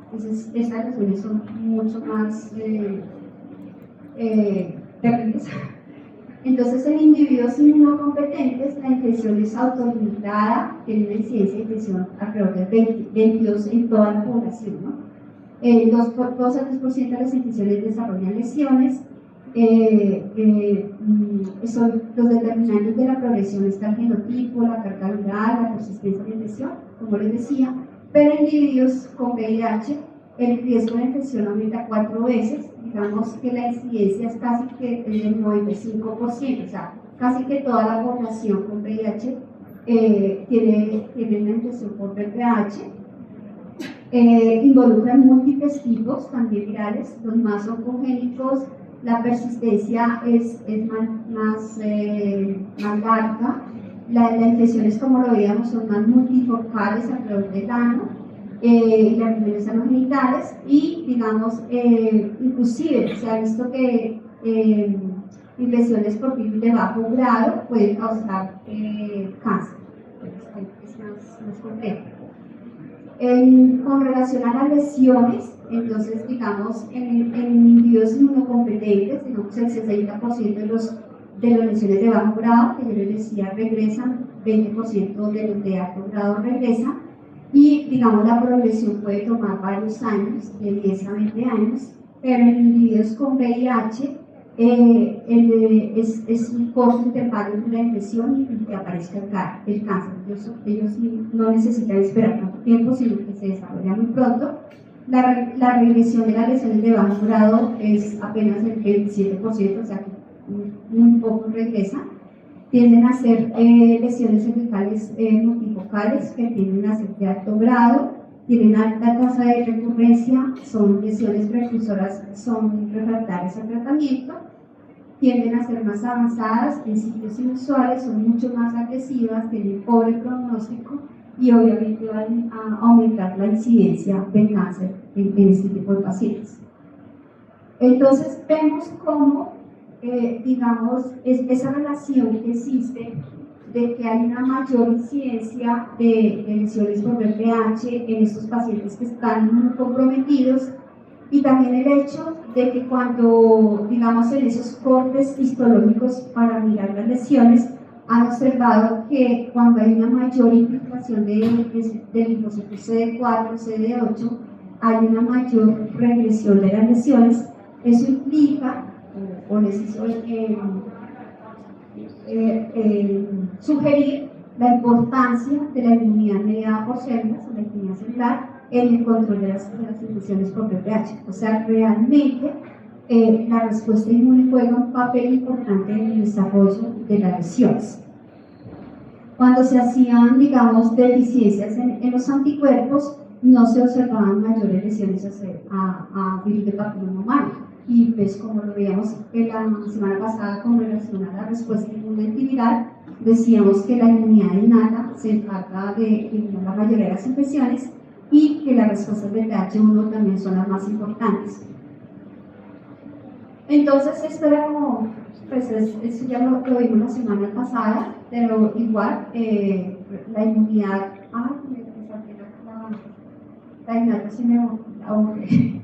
Entonces, estas lesiones son mucho más terribles. Entonces, en individuos inmunocompetentes, la infección es autolimitada, tiene una incidencia de infección alrededor del 22 en toda la población, ¿no? 2 a 3% de las infecciones desarrollan lesiones. Son los determinantes de la progresión está el genotipo, la carga viral, la persistencia de la infección, como les decía, pero en individuos con VIH el riesgo de infección aumenta 4 veces, digamos que la incidencia es casi que del 95%, o sea, casi que toda la población con VIH tiene una infección por VIH. Involucran múltiples tipos también virales, los más oncogénicos, la persistencia es más larga, las infecciones como lo veíamos son más multifocales alrededor del ano, las infecciones anogenitales y digamos, inclusive se ha visto que infecciones por virus de bajo grado pueden causar cáncer, es más complejo. Con relación a las lesiones, entonces digamos en individuos inmunocompetentes, digamos el 60% de las lesiones de bajo grado, que yo les decía, regresan, 20% de los de alto grado regresan, y digamos la progresión puede tomar varios años, de 10 a 20 años, pero en individuos con VIH es un corto intervalo entre la infección y que aparezca el cáncer. Ellos no necesitan esperar tanto tiempo, sino que se desarrolla muy pronto. La regresión de las lesiones de bajo grado es apenas el 27%, o sea que muy poco regresan. Tienden a ser lesiones cervicales multifocales que tienden a ser de alto grado, tienen alta tasa de recurrencia, son lesiones precursoras, son refractarias al tratamiento, tienden a ser más avanzadas en sitios inusuales, son mucho más agresivas, tienen pobre pronóstico y obviamente van a aumentar la incidencia del cáncer en este tipo de pacientes. Entonces vemos cómo, digamos, esa relación que existe de que hay una mayor incidencia de lesiones por VIH en estos pacientes que están muy comprometidos, y también el hecho de que cuando, digamos, en esos cortes histológicos para mirar las lesiones, han observado que cuando hay una mayor infiltración de linfocitos CD4, CD8, hay una mayor regresión de las lesiones. Eso implica, o les hizo sugerir la importancia de la inmunidad mediada por células, la inmunidad celular, en el control de las infecciones por VIH. O sea, realmente la respuesta inmune juega un papel importante en el desarrollo de las lesiones. Cuando se hacían, digamos, deficiencias en los anticuerpos, no se observaban mayores lesiones a virus de papiloma humano. Y pues como lo veíamos en la semana pasada con relación a la respuesta inmune antiviral, decíamos que la inmunidad innata se encarga de eliminar la mayoría de las infecciones y que las respuestas del TH1 también son las más importantes. Entonces esto era como, pues eso ya lo vimos la semana pasada, pero igual la inmunidad, la innata se me aburre.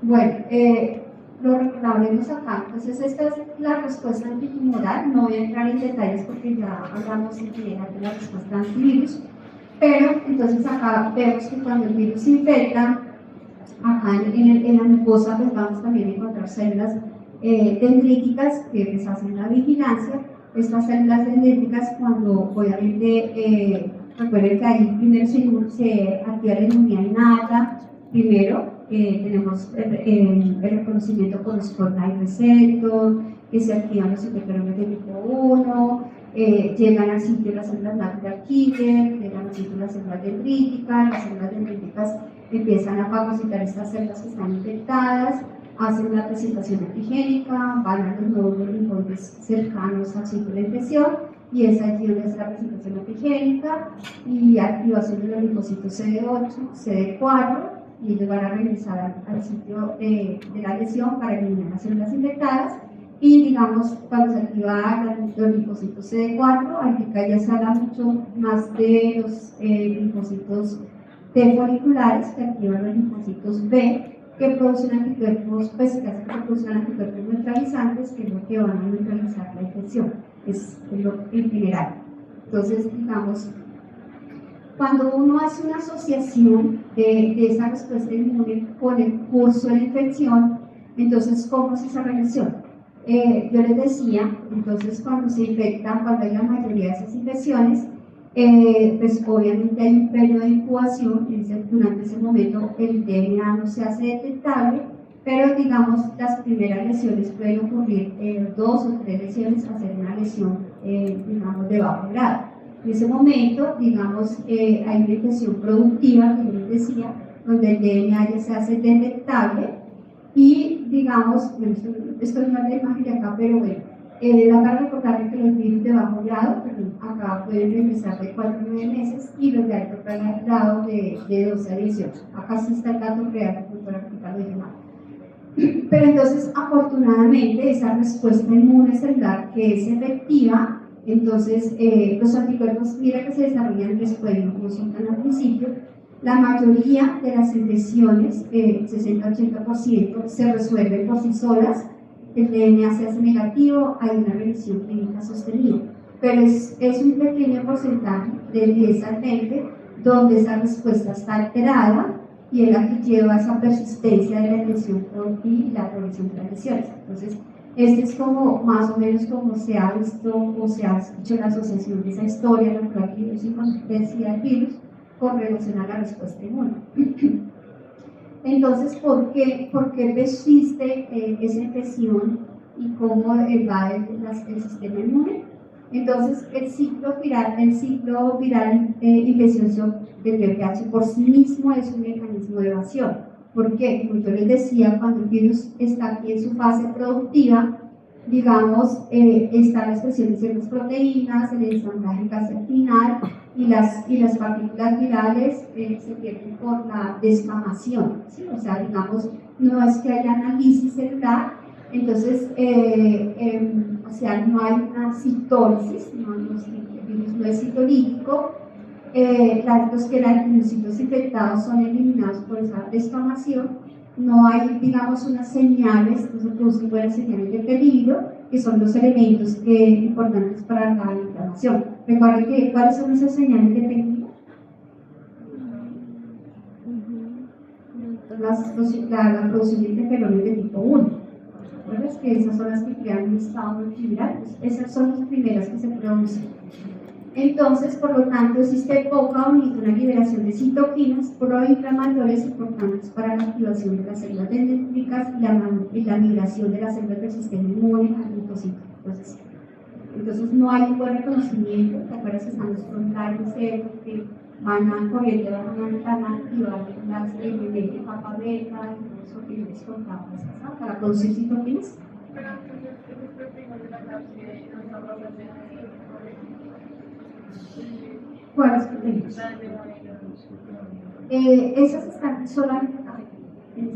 Bueno, lo recordamos acá. Entonces, esta es la respuesta antitumoral. No voy a entrar en detalles porque ya hablamos en general de la respuesta antivirus. Pero, entonces, acá vemos que cuando el virus infecta, acá en la mucosa, pues vamos también a encontrar células dendríticas que pues, hacen la vigilancia. Estas células dendríticas, cuando obviamente, recuerden que ahí primero se activa la inmunidad innata, primero tenemos el reconocimiento por los coordinate receptor, que se activan los interferones de tipo 1, llegan al sitio las células natural killer, llegan al sitio las células dendríticas, las células dendríticas empiezan a fagocitar estas células que están infectadas, hacen una presentación antigénica, van a los nódulos linfoides cercanos al sitio de infección y es allí donde es la presentación antigénica y activación de los linfocitos CD8, CD4 y ellos van a regresar al sitio de la lesión para eliminar las células infectadas y digamos cuando se activa los linfocitos CD4, ahorita ya se habla mucho más de los linfocitos T foliculares que activan los linfocitos B que producen anticuerpos, pues que hacen que producen anticuerpos neutralizantes que es lo que van a neutralizar la infección, es lo en general. Entonces, digamos, cuando uno hace una asociación de esa respuesta inmune con el curso de la infección, entonces, ¿cómo es esa relación? Yo les decía, entonces, cuando se infecta, cuando hay la mayoría de esas infecciones, pues obviamente hay un periodo de incubación, durante ese momento el DNA no se hace detectable, pero digamos las primeras lesiones pueden ocurrir 2 o 3 lesiones, hacer una lesión digamos de bajo grado. En ese momento, digamos, hay una infección productiva, que yo les decía, donde el DNA ya se hace detectable y digamos, bueno, esto no es la imagen de acá, pero bueno, para recordar que los virus de bajo grado, acá pueden empezar de 4 a 9 meses y los de alto grado de 12 a 18. Acá sí está el dato real que por aplicar lo llamado. Pero entonces, afortunadamente, esa respuesta inmune celular que es efectiva, entonces los anticuerpos, mira que se desarrollan después, no son tan al principio. La mayoría de las infecciones, 60-80%, se resuelven por sí solas. El DNA se hace negativo, hay una revisión clínica sostenida, pero es un pequeño porcentaje del 10 al 20 donde esa respuesta está alterada y es la que lleva a esa persistencia de la lesión y la progresión de las lesiones. Entonces, este es como más o menos como se ha visto o se ha hecho la asociación de esa historia natural virus y consistencia del virus con relación a la respuesta inmune. Entonces, ¿por qué persiste esa infección y cómo va el sistema inmune? Entonces, el ciclo viral infeccioso del VPH por sí mismo es un mecanismo de evasión. ¿Por qué? Como yo les decía, cuando el virus está aquí en su fase productiva, digamos, está la expresión de ciertas proteínas, el ensamblaje final y las partículas virales se pierden por la descamación, ¿sí? O sea, digamos, no es que haya análisis celular, entonces, o sea, no hay una citólisis, el virus no es citolítico, los queratinocitos infectados son eliminados por esa descamación, no hay, digamos, unas señales, no se producen buenas señales de peligro, que son los elementos importantes para la inflamación. Recuerden que, ¿cuáles son esas señales de peligro? La producción de interferones de tipo 1. ¿Recuerdas que esas son las que crean un estado multiviral? Pues esas son las primeras que se producen. Entonces, por lo tanto, existe poca o ninguna liberación de citoquinas proinflamatorias importantes para la activación de las células dendríticas y la migración de las células del sistema inmune al linfocito. Entonces, no hay un buen reconocimiento. ¿Te acuerdas que están los frontales que van a corriente, van a activar las de capa beta y eso que les contaba para producir citoquinas? Pero entonces, esos proteínas de la cápside no son representativos. ¿Cuáles proteínas? Esas están solamente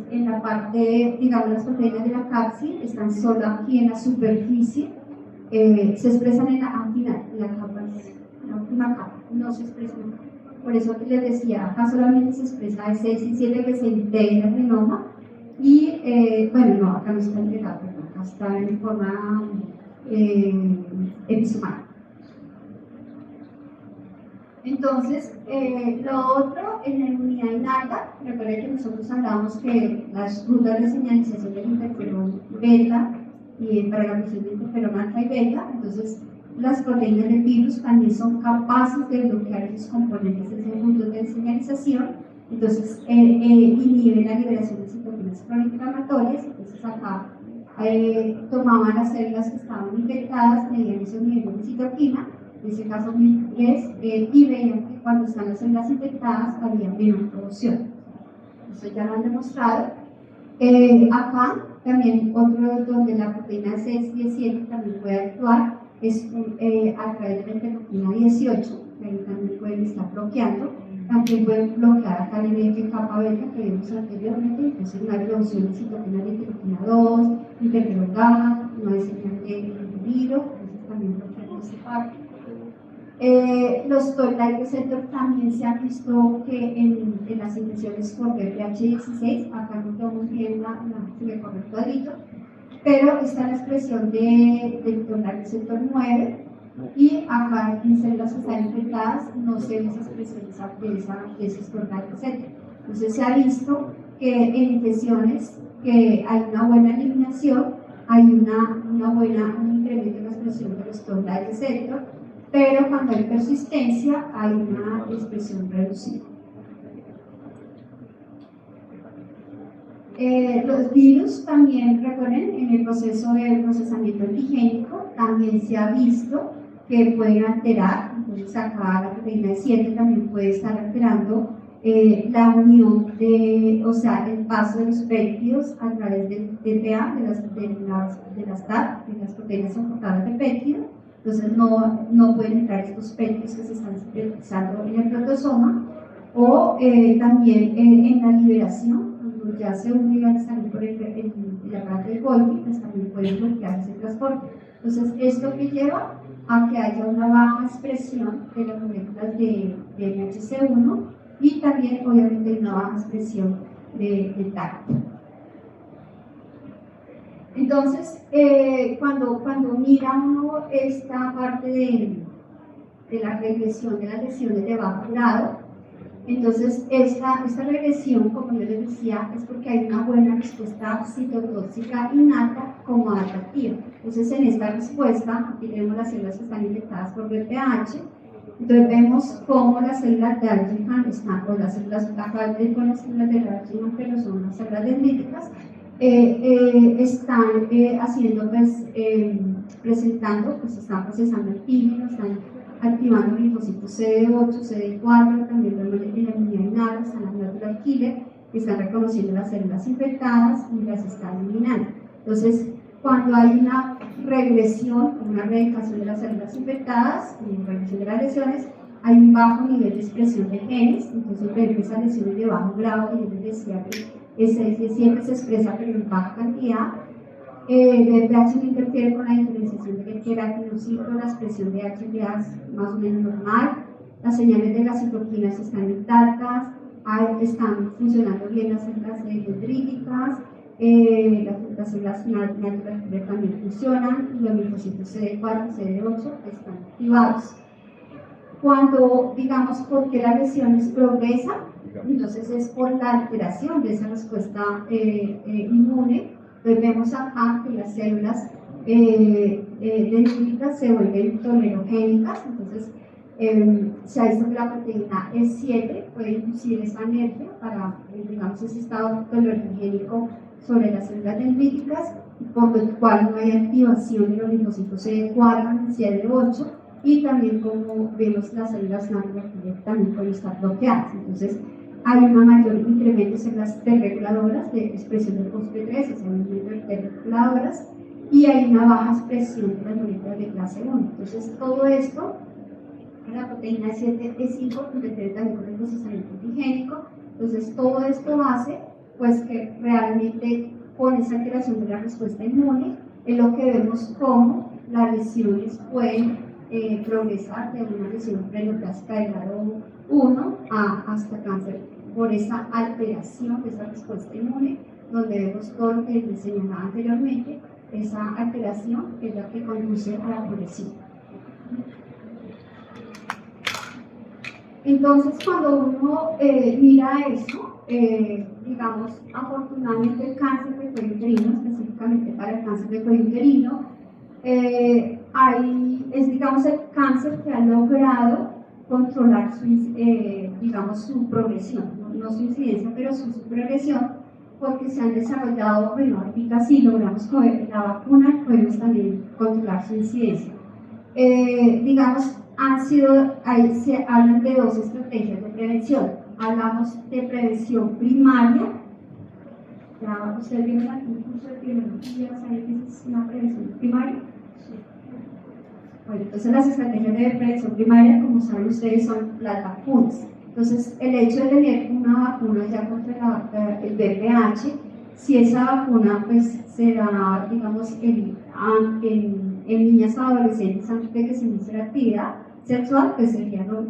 en la parte, digamos, las proteínas de la cápside están solo aquí en la superficie, se expresan en la final, en la capa, en la última capa, no se expresan. Por eso les decía, acá solamente se expresa ese 17 que se integra el genoma, Y bueno, no, acá no está integrado, perdón, acá está en forma episomal. Entonces, lo otro, en la inmunidad innata, recuerden que nosotros hablamos que las rutas de señalización del interferón beta y para la función de interferón alfa y beta, entonces las proteínas del virus también son capaces de bloquear esos componentes de esas rutas de señalización, entonces inhiben la liberación de citoquinas proinflamatorias. Entonces acá tomaban las células que estaban infectadas, medían esos niveles de citoquina, en ese caso 1003, y veían que cuando están las células infectadas había menor producción. Eso ya lo han demostrado. Acá también otro donde la proteína C17 también puede actuar es a través de la interleuquina 18, que ahí también pueden estar bloqueando. También pueden bloquear acá el NF kappa beta que vimos anteriormente, entonces no hay producción de citoquinas de interleuquina 2, interferón gamma, no hay señal de peligro, entonces también bloquean esta parte. Los toll-like receptor también se ha visto que en las infecciones por BPH16, acá no tengo muy bien se me corre el cuadrito, pero está la expresión del toll-like receptor 9, y acá en células que están infectadas no se ve esa expresión de esos toll-like receptor. Entonces se ha visto que en infecciones que hay una buena eliminación, hay un incremento en la expresión de los toll-like receptor, pero cuando hay persistencia hay una expresión reducida. Los virus también, recuerden, en el proceso de procesamiento antigénico también se ha visto que pueden alterar, entonces acá la proteína 7 también puede estar alterando la unión o sea, el paso de los péptidos a través del TPA, de las TAP, de las proteínas soportadoras de péptido. Entonces no pueden entrar estos péptidos que se están sintetizando en el protosoma, o también en la liberación, cuando ya se unen y van a salir por la parte del Golgi, pues también pueden bloquear ese transporte. Entonces esto que lleva a que haya una baja expresión de las moléculas de MHC1 y también obviamente una baja expresión de TAC. Entonces, cuando mira uno esta parte de la regresión de las lesiones de bajo grado, entonces esta regresión, como yo les decía, es porque hay una buena respuesta citotóxica innata como adaptativa. Entonces, en esta respuesta, aquí tenemos las células que están infectadas por VPH. Entonces vemos cómo las células de Algerian están, o las células acá con las células de Algerian, pero son las células dendríticas, están haciendo, pues, presentando, pues están procesando antígeno, están activando linfocitos CD8, CD4, también en la inmunidad innata, están las natural killer, que están reconociendo las células infectadas y las están eliminando. Entonces, cuando hay una regresión, una erradicación de las células infectadas, regresión de las lesiones, hay un bajo nivel de expresión de genes, entonces vemos esas lesiones de bajo grado, que yo les decía que siempre se expresa pero en baja cantidad. VPH no interfiere con la diferenciación del queratinocito, la expresión de HPA es más o menos normal, las señales de las citoquinas están intactas, están funcionando bien las células dendríticas, las células natural también funcionan, y los linfocitos CD4 y CD8 están activados. Cuando, digamos, porque las lesiones progresan, entonces es por la alteración de esa respuesta inmune. Entonces vemos acá que las células dendríticas se vuelven tolerogénicas, entonces se ha visto que la proteína E7 puede inducir esa alergia para, digamos, ese estado tolerogénico sobre las células dendríticas, por lo cual no hay activación de los linfocitos CD4 y CD8, y también, como vemos, las células natural también pueden estar bloqueadas. Entonces hay un mayor incremento en células T reguladoras de expresión del FOXP3, ese movimiento de T reguladoras, y hay una baja expresión de las moléculas de clase 1. Entonces todo esto, la proteína 7E5 interfiere también con el procesamiento antigénico. Entonces todo esto hace, pues, que realmente con esa alteración de la respuesta inmune es lo que vemos como las lesiones pueden progresar de una lesión preneoplásica de grado 1 hasta cáncer por esa alteración de esa respuesta inmune, donde vemos todo lo que les señalaba anteriormente, esa alteración que es la que conduce a la progresión. Entonces, cuando uno mira eso, digamos, afortunadamente el cáncer de cuello uterino, específicamente para el cáncer de cuello uterino, es, digamos, el cáncer que ha logrado controlar su, digamos, su progresión, no su incidencia, pero su progresión, porque se han desarrollado, bueno, ahorita sí logramos con la vacuna, podemos también controlar su incidencia. Digamos, se hablan de dos estrategias de prevención. Hablamos de prevención primaria. Ya ustedes vieron aquí un curso de epidemiología, ¿saben qué es una prevención primaria? Bueno, entonces las estrategias de prevención primaria, como saben ustedes, son las vacunas. Entonces, el hecho de tener una vacuna ya contra el VPH, si esa vacuna pues se da, digamos, en niñas o adolescentes antes de que se inicie la actividad sexual, pues sería lo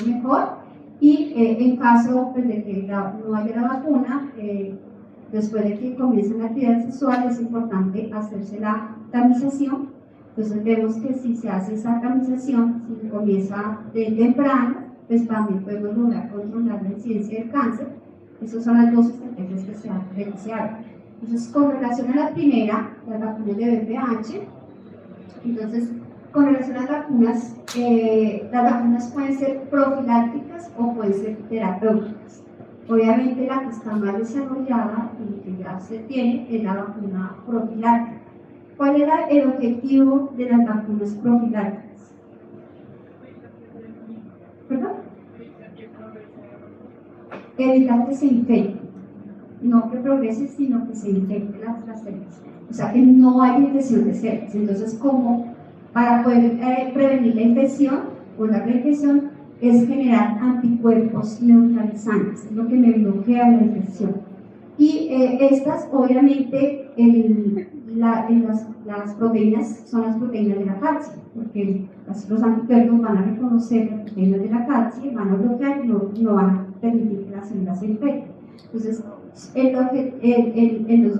mejor. Y en caso pues, de que no haya la vacuna, después de que comience la actividad sexual, es importante hacerse la tamización. Entonces vemos que si se hace esa tamización, si comienza de temprano, pues también podemos lograr controlar la incidencia del cáncer. Esas son las dos estrategias que se han realizado. Entonces, con relación a la primera, las vacunas de VPH, entonces, con relación a las vacunas pueden ser profilácticas o pueden ser terapéuticas. Obviamente, la que está más desarrollada y que ya se tiene es la vacuna profiláctica. ¿Cuál era el objetivo de las vacunas profilácticas? ¿Perdón? Evitar que se infecte, no que progrese, sino que se infecten las células. O sea, que no haya infección de células. Entonces, como para poder prevenir la infección o la reinfección, es generar anticuerpos neutralizantes, es lo que me bloquea la infección. Y estas, obviamente, las proteínas son las proteínas de la CAPSI, porque los anticuerpos van a reconocer las proteínas de la CAPSI, van a bloquear y no van a permitir que las células se infecten. Entonces,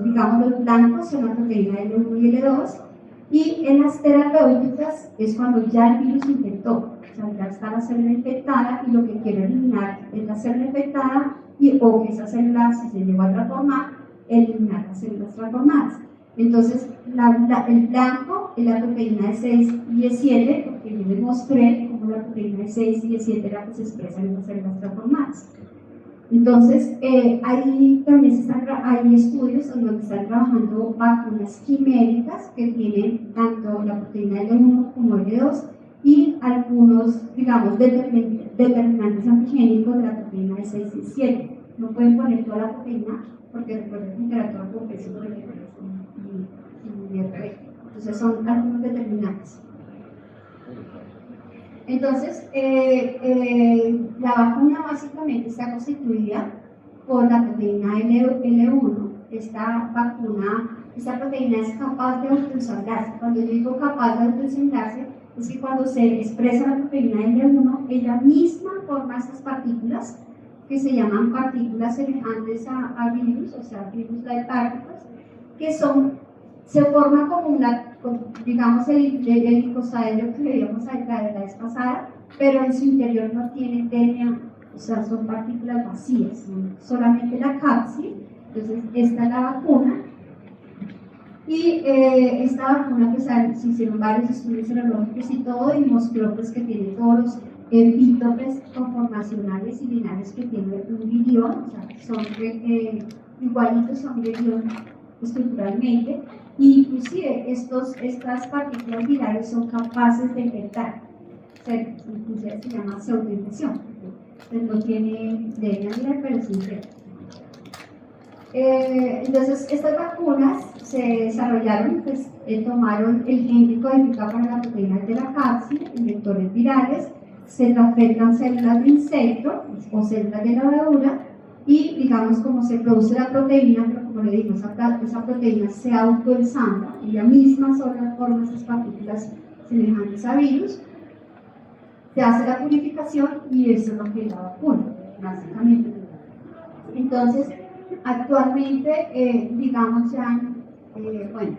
digamos, los blancos son la proteína L1 y L2, y en las terapéuticas es cuando ya el virus infectó, o sea, ya está la célula infectada y lo que quiere eliminar es la célula infectada o que esa célula, si se llegó a transformar, eliminar las células transformadas. Entonces, el blanco es la proteína E6 y E7, porque yo les mostré cómo la proteína E6 y E7 era que se expresan en las células transformadas. Entonces, ahí también hay estudios donde están trabajando vacunas quiméricas que tienen tanto la proteína L1 como L2 y algunos, digamos, determinantes antigénicos de la proteína E6 y E7. No pueden poner toda la proteína porque recuerden que interactúan con peso y RB. Entonces, son algunos determinantes. Entonces, la vacuna básicamente está constituida por la proteína L1. Esta proteína es capaz de autoensamblarse. Cuando yo digo capaz de autoensamblarse, es que cuando se expresa la proteína L1, ella misma forma estas partículas que se llaman partículas semejantes a virus, o sea, virus-like particles, que se forma como digamos, el glicosaedro que veíamos la vez pasada, pero en su interior no tiene DNA, o sea, son partículas vacías, solamente la CAPSI. Entonces, esta es la vacuna. Y esta vacuna, pues, se hicieron varios estudios serológicos y todo, y mostró pues, que tiene todos los epítopes conformacionales y lineales que tiene un virión, o sea, son igualitos a un virión estructuralmente, y inclusive estas partículas virales son capaces de infectar, inclusive se llama pseudoinfección, entonces no tiene DNA viral, pero sí infecta. Entonces, estas vacunas se desarrollaron, pues, tomaron el gen codificado para la proteína de la CAPSI, en vectores virales, se transfectan células de insecto o células de levadura, y digamos como se produce la proteína, pero como le digo, esa proteína se autoensambla, ella misma sola forma esas partículas semejantes a virus, se hace la purificación y eso es lo que es la vacuna, básicamente. Entonces, Actualmente, digamos, bueno,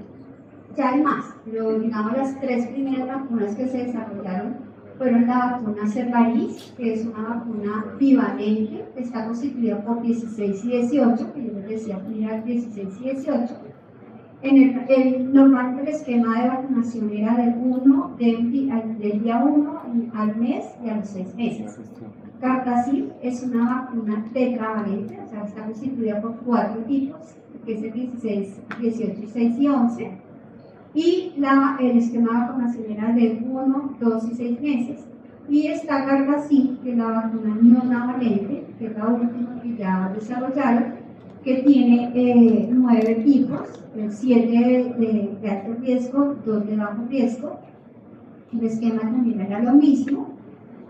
ya hay más, pero digamos las 3 primeras vacunas que se desarrollaron fueron la vacuna Cervarix, que es una vacuna bivalente, que está constituida por 16 y 18, que yo les decía, mira, 16 y 18. Normalmente el esquema de vacunación era del día 1 al mes y a los 6 meses. Gardasil es una vacuna tetravalente, o sea, está constituida por 4 tipos, que es el 16, 18, 6 y 11. Y el esquema de vacunación era de 1, 2 y 6 meses. Y está Gardasil, que es la vacuna nonavalente, que es la última que ya desarrollaron, que tiene 9 tipos, 7 de alto riesgo, 2 de bajo riesgo. El esquema también era lo mismo,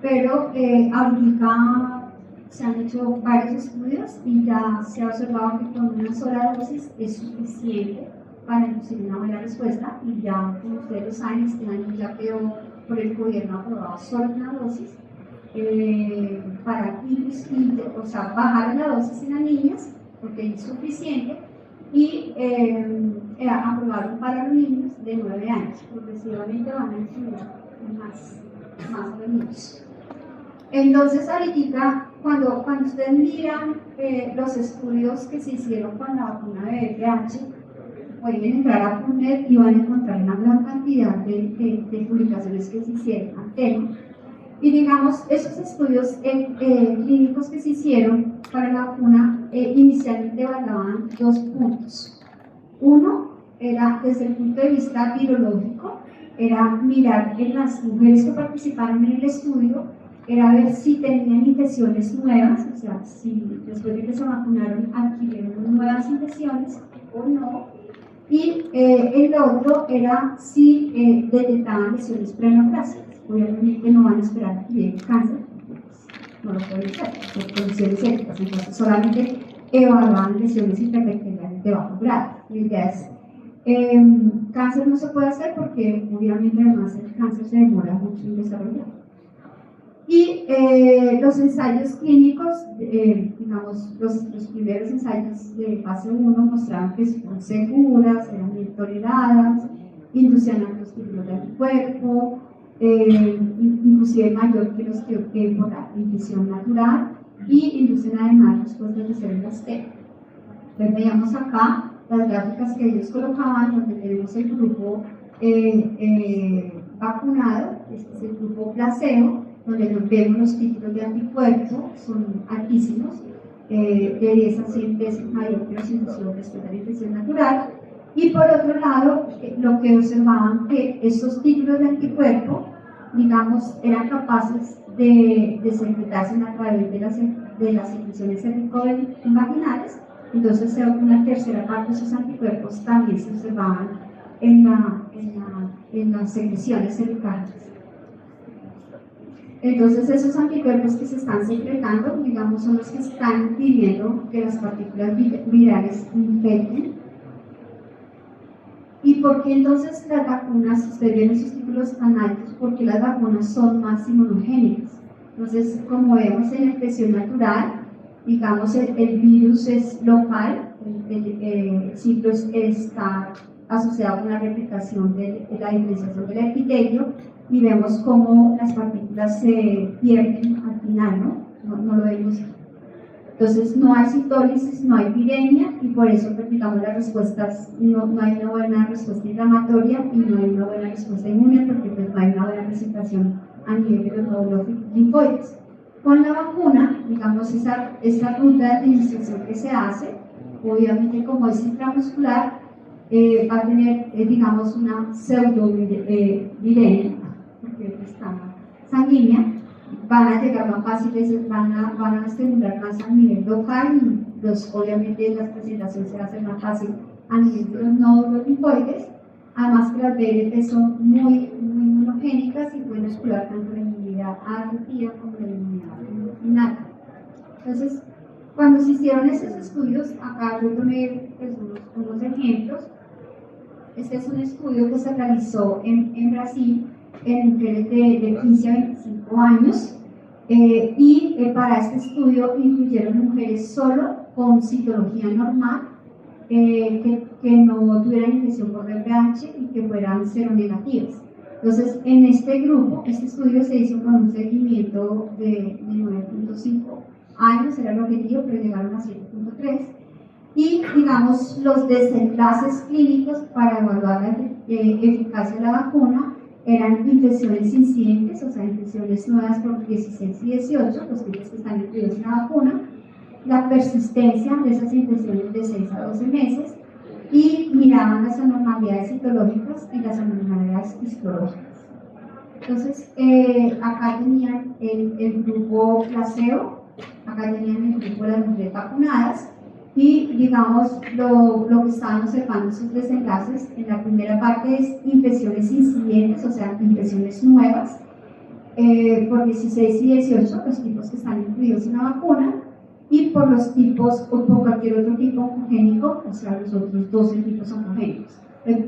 pero ahorita se han hecho varios estudios y ya se ha observado que con una sola dosis es suficiente para inducir una buena respuesta, y ya, como ustedes lo saben, este año ya quedó por el gobierno aprobado solo una dosis para bajar la dosis en las niñas, porque es insuficiente, y aprobaron para los niños de 9 años. Progresivamente van a incluir más a los niños. Entonces, ahorita, cuando ustedes miran los estudios que se hicieron con la vacuna de VPH, pueden entrar a PubMed y van a encontrar una gran cantidad de publicaciones que se hicieron al tema. Y digamos, esos estudios clínicos que se hicieron para la vacuna inicialmente evaluaban 2 puntos. Uno era, desde el punto de vista virológico, era mirar en las mujeres que participaron en el estudio, era ver si tenían infecciones nuevas, o sea, si después de que se vacunaron adquirieron nuevas infecciones o no. Y el otro era si detectaban lesiones preneoplásicas. Obviamente no van a esperar que llegue cáncer, no lo pueden hacer por condiciones éticas, entonces solamente evaluaban lesiones intrabacteriales de bajo grado. La idea es, cáncer no se puede hacer porque obviamente además el cáncer se demora mucho en desarrollar. Y los ensayos clínicos, digamos, los primeros ensayos de fase 1 mostraban que son seguras, eran bien toleradas, inducían altos títulos de anticuerpo, inclusive mayor que los que por la infección natural, y inducen además respuestas de células T. Entonces veíamos acá las gráficas que ellos colocaban, donde tenemos el grupo vacunado, este es el grupo placebo, donde nos vemos los títulos de anticuerpo, son altísimos, de 10 a 100 veces mayor que los inducidos después de la infección natural. Y por otro lado, lo que observaban que estos títulos de anticuerpo, digamos, eran capaces de secretarse a través de las secreciones cervicovaginales. Entonces, una tercera parte de esos anticuerpos también se observaban en las secreciones cervicales. Entonces, esos anticuerpos que se están secretando, digamos, son los que están impidiendo que las partículas virales infecten. ¿Y por qué entonces las vacunas, ustedes ven esos títulos tan altos? Porque las vacunas son más inmunogénicas. Entonces, como vemos en la infección natural, digamos, el virus es local, el ciclo está asociado con la replicación de la diferenciación del epitelio, y vemos cómo las partículas se pierden al final, no lo vemos. Entonces no hay citólisis, no hay viremia, y por eso practicamos las respuestas, no hay una buena respuesta inflamatoria y no hay una buena respuesta inmune, porque pues no hay una buena presentación a nivel de los nódulos linfoides. Con la vacuna, digamos, esa ruta de administración que se hace, obviamente como es intramuscular, va a tener, digamos, una pseudo-viremia, porque está sanguínea, van a llegar más fáciles, van a estimular más a nivel local, y obviamente la presentación se va a hacer más fácil a nivel de los nódulos linfoides, además que las BLT son muy inmunogénicas y pueden estimular tanto la inmunidad adaptativa como la inmunidad innata. Entonces, cuando se hicieron esos estudios, acá yo tomé pues, unos ejemplos. Este es un estudio que se realizó en Brasil en mujeres de 15 a 25 años, y para este estudio incluyeron mujeres solo con citología normal, que no tuvieran infección por VPH y que fueran seronegativas. Entonces, en este grupo, este estudio se hizo con un seguimiento de 9.5 años, era el objetivo, pero llegaron a 7.3. Y, digamos, los desenlaces clínicos para evaluar la eficacia de la vacuna eran infecciones incidentes, o sea, infecciones nuevas por 16 y 18, los tipos que están incluidos en la vacuna, la persistencia de esas infecciones de 6 a 12 meses, y miraban las anormalidades citológicas y las anormalidades histológicas. Entonces, acá tenían el grupo placebo, acá tenían el grupo de las mujeres vacunadas, y digamos lo que estaban observando sus desenlaces en la primera parte es infecciones incidentes, o sea, infecciones nuevas, por 16 y 18, los tipos que están incluidos en la vacuna, y por los tipos o por cualquier otro tipo oncogénico, o sea, los otros 12 tipos oncogénicos.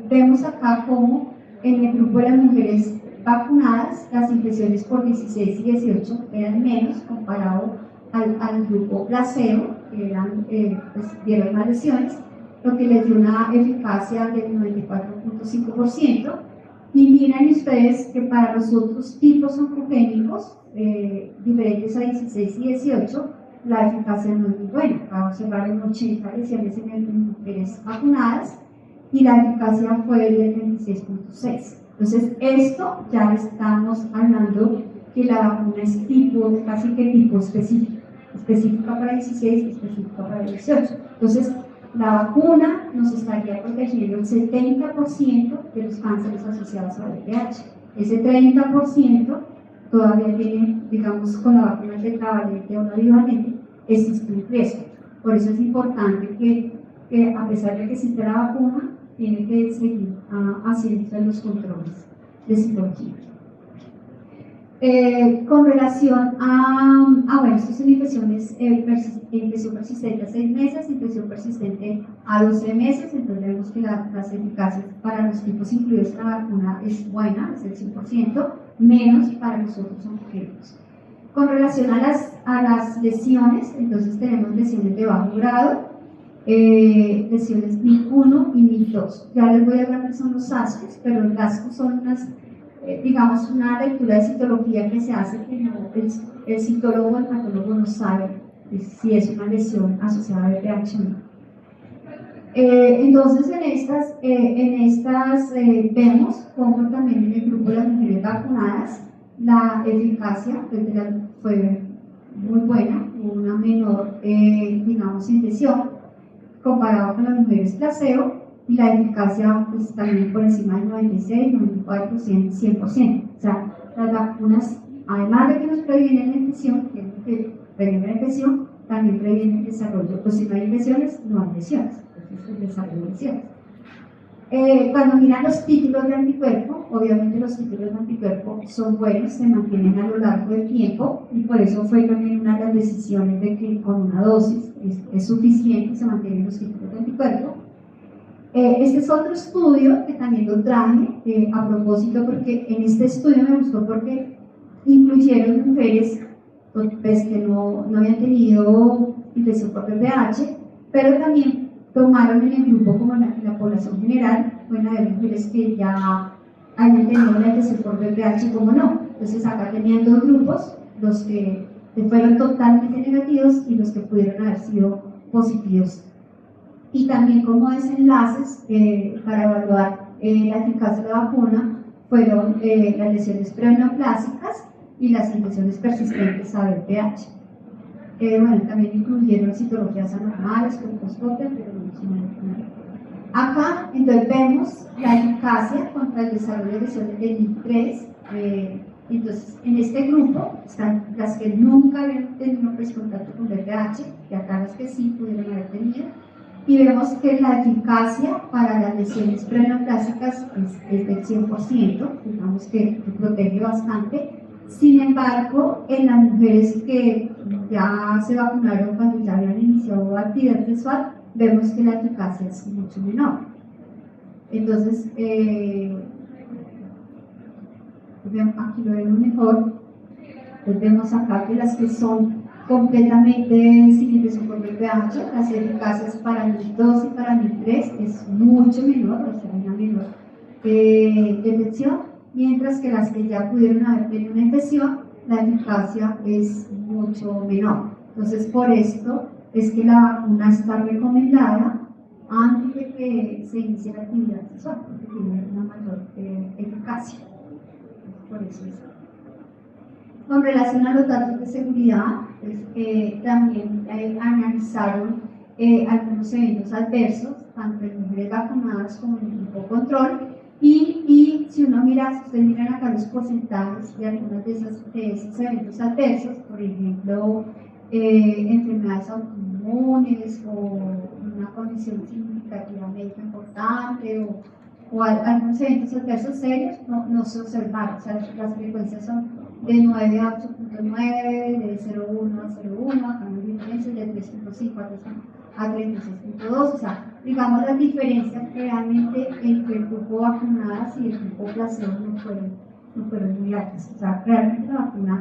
Vemos acá cómo en el grupo de las mujeres vacunadas las infecciones por 16 y 18 eran menos comparado al grupo placebo, que eran, pues, dieron más lesiones, lo que les dio una eficacia del 94.5%. Y miren ustedes que para los otros tipos oncogénicos, diferentes a 16 y 18, la eficacia no es muy buena. Vamos a observar en 80 lesiones en mujeres vacunadas y la eficacia fue del 26.6. Entonces, esto ya estamos hablando que la vacuna es tipo, casi que tipo específico, específica para 16 y específica para 18. Entonces, la vacuna nos estaría protegiendo el 70% de los cánceres asociados a VIH. Ese 30% todavía tiene, digamos, con la vacuna tetravalente o la bivalente, existe un riesgo. Por eso es importante que a pesar de que existe la vacuna, tiene que seguir haciendo los controles de citología. Con relación bueno, estas son infecciones, infección persistente a 6 meses, infección persistente a 12 meses, entonces vemos que las eficacias para los tipos incluidos en la vacuna es buena, es el 100%, menos para los otros oncogénicos. Con relación a las lesiones, entonces tenemos lesiones de bajo grado, lesiones MIC1 y MIC2. Ya les voy a hablar que son los ASCOs, pero los ASCOs son unas, digamos, una lectura de citología que se hace que el citólogo o el patólogo no sabe si es una lesión asociada a VPH o no. Entonces, en estas vemos cómo también en el grupo de las mujeres vacunadas la eficacia fue muy buena, una menor, digamos, infección comparado con las mujeres placebo, y la eficacia pues, también por encima del 96, 94, 100%. O sea, las vacunas, además de que nos previenen la infección, que previenen la infección, también previenen el desarrollo. Pues si no hay infecciones, no hay lesiones. Entonces, el desarrollo de lesiones. Cuando miran los títulos de anticuerpo, obviamente los títulos de anticuerpo son buenos, se mantienen a lo largo del tiempo, y por eso fue también una de las decisiones de que con una dosis es suficiente, se mantienen los títulos de anticuerpo. Este es otro estudio que también lo traje a propósito, porque en este estudio me gustó porque incluyeron mujeres pues, que no habían tenido infección por VPH, pero también tomaron en el grupo como la población general, pueden haber mujeres que ya hayan tenido la infección por VPH y como no. Entonces acá tenían dos grupos, los que fueron totalmente negativos y los que pudieron haber sido positivos. Y también como desenlaces para evaluar la eficacia de la vacuna fueron las lesiones preneoplásicas y las infecciones persistentes a VPH. Bueno, también incluyeron citologías anormales, colposcopia, pero no son. Acá, entonces, vemos la eficacia contra el desarrollo de lesiones de NIC3. Entonces, en este grupo están las que nunca habían tenido pues, contacto con VPH, y acá las que sí pudieron haber tenido. Y vemos que la eficacia para las lesiones preneoplásicas es del 100%, digamos que protege bastante. Sin embargo, en las mujeres que ya se vacunaron cuando ya habían iniciado actividad sexual, vemos que la eficacia es mucho menor. Entonces, aquí lo vemos mejor. Pues vemos acá que las que son completamente sin ingreso por VPH. Las eficacias para MIL 2 y para MIL 3 es mucho menor, o sea, una menor detección, mientras que las que ya pudieron haber tenido una infección, la eficacia es mucho menor. Entonces, por esto es que la vacuna está recomendada antes de que se inicie la actividad sexual, porque tiene una mayor eficacia. Por eso es. Con relación a los datos de seguridad, pues, también analizaron algunos eventos adversos, tanto en mujeres vacunadas como en el grupo control, y si uno mira, si ustedes miran acá los porcentajes de algunos de esos eventos adversos, por ejemplo, enfermedades autoinmunes o una condición significativa médica importante o algunos eventos adversos serios, no se observaron. O sea, las frecuencias son de 9 a 8.9, de 0.1 a 0.1, acá no hay diferencias, de 3.5 a 36.2, o sea, digamos las diferencias realmente entre el grupo vacunadas y el grupo placebo no fueron muy altas. O sea, realmente la vacuna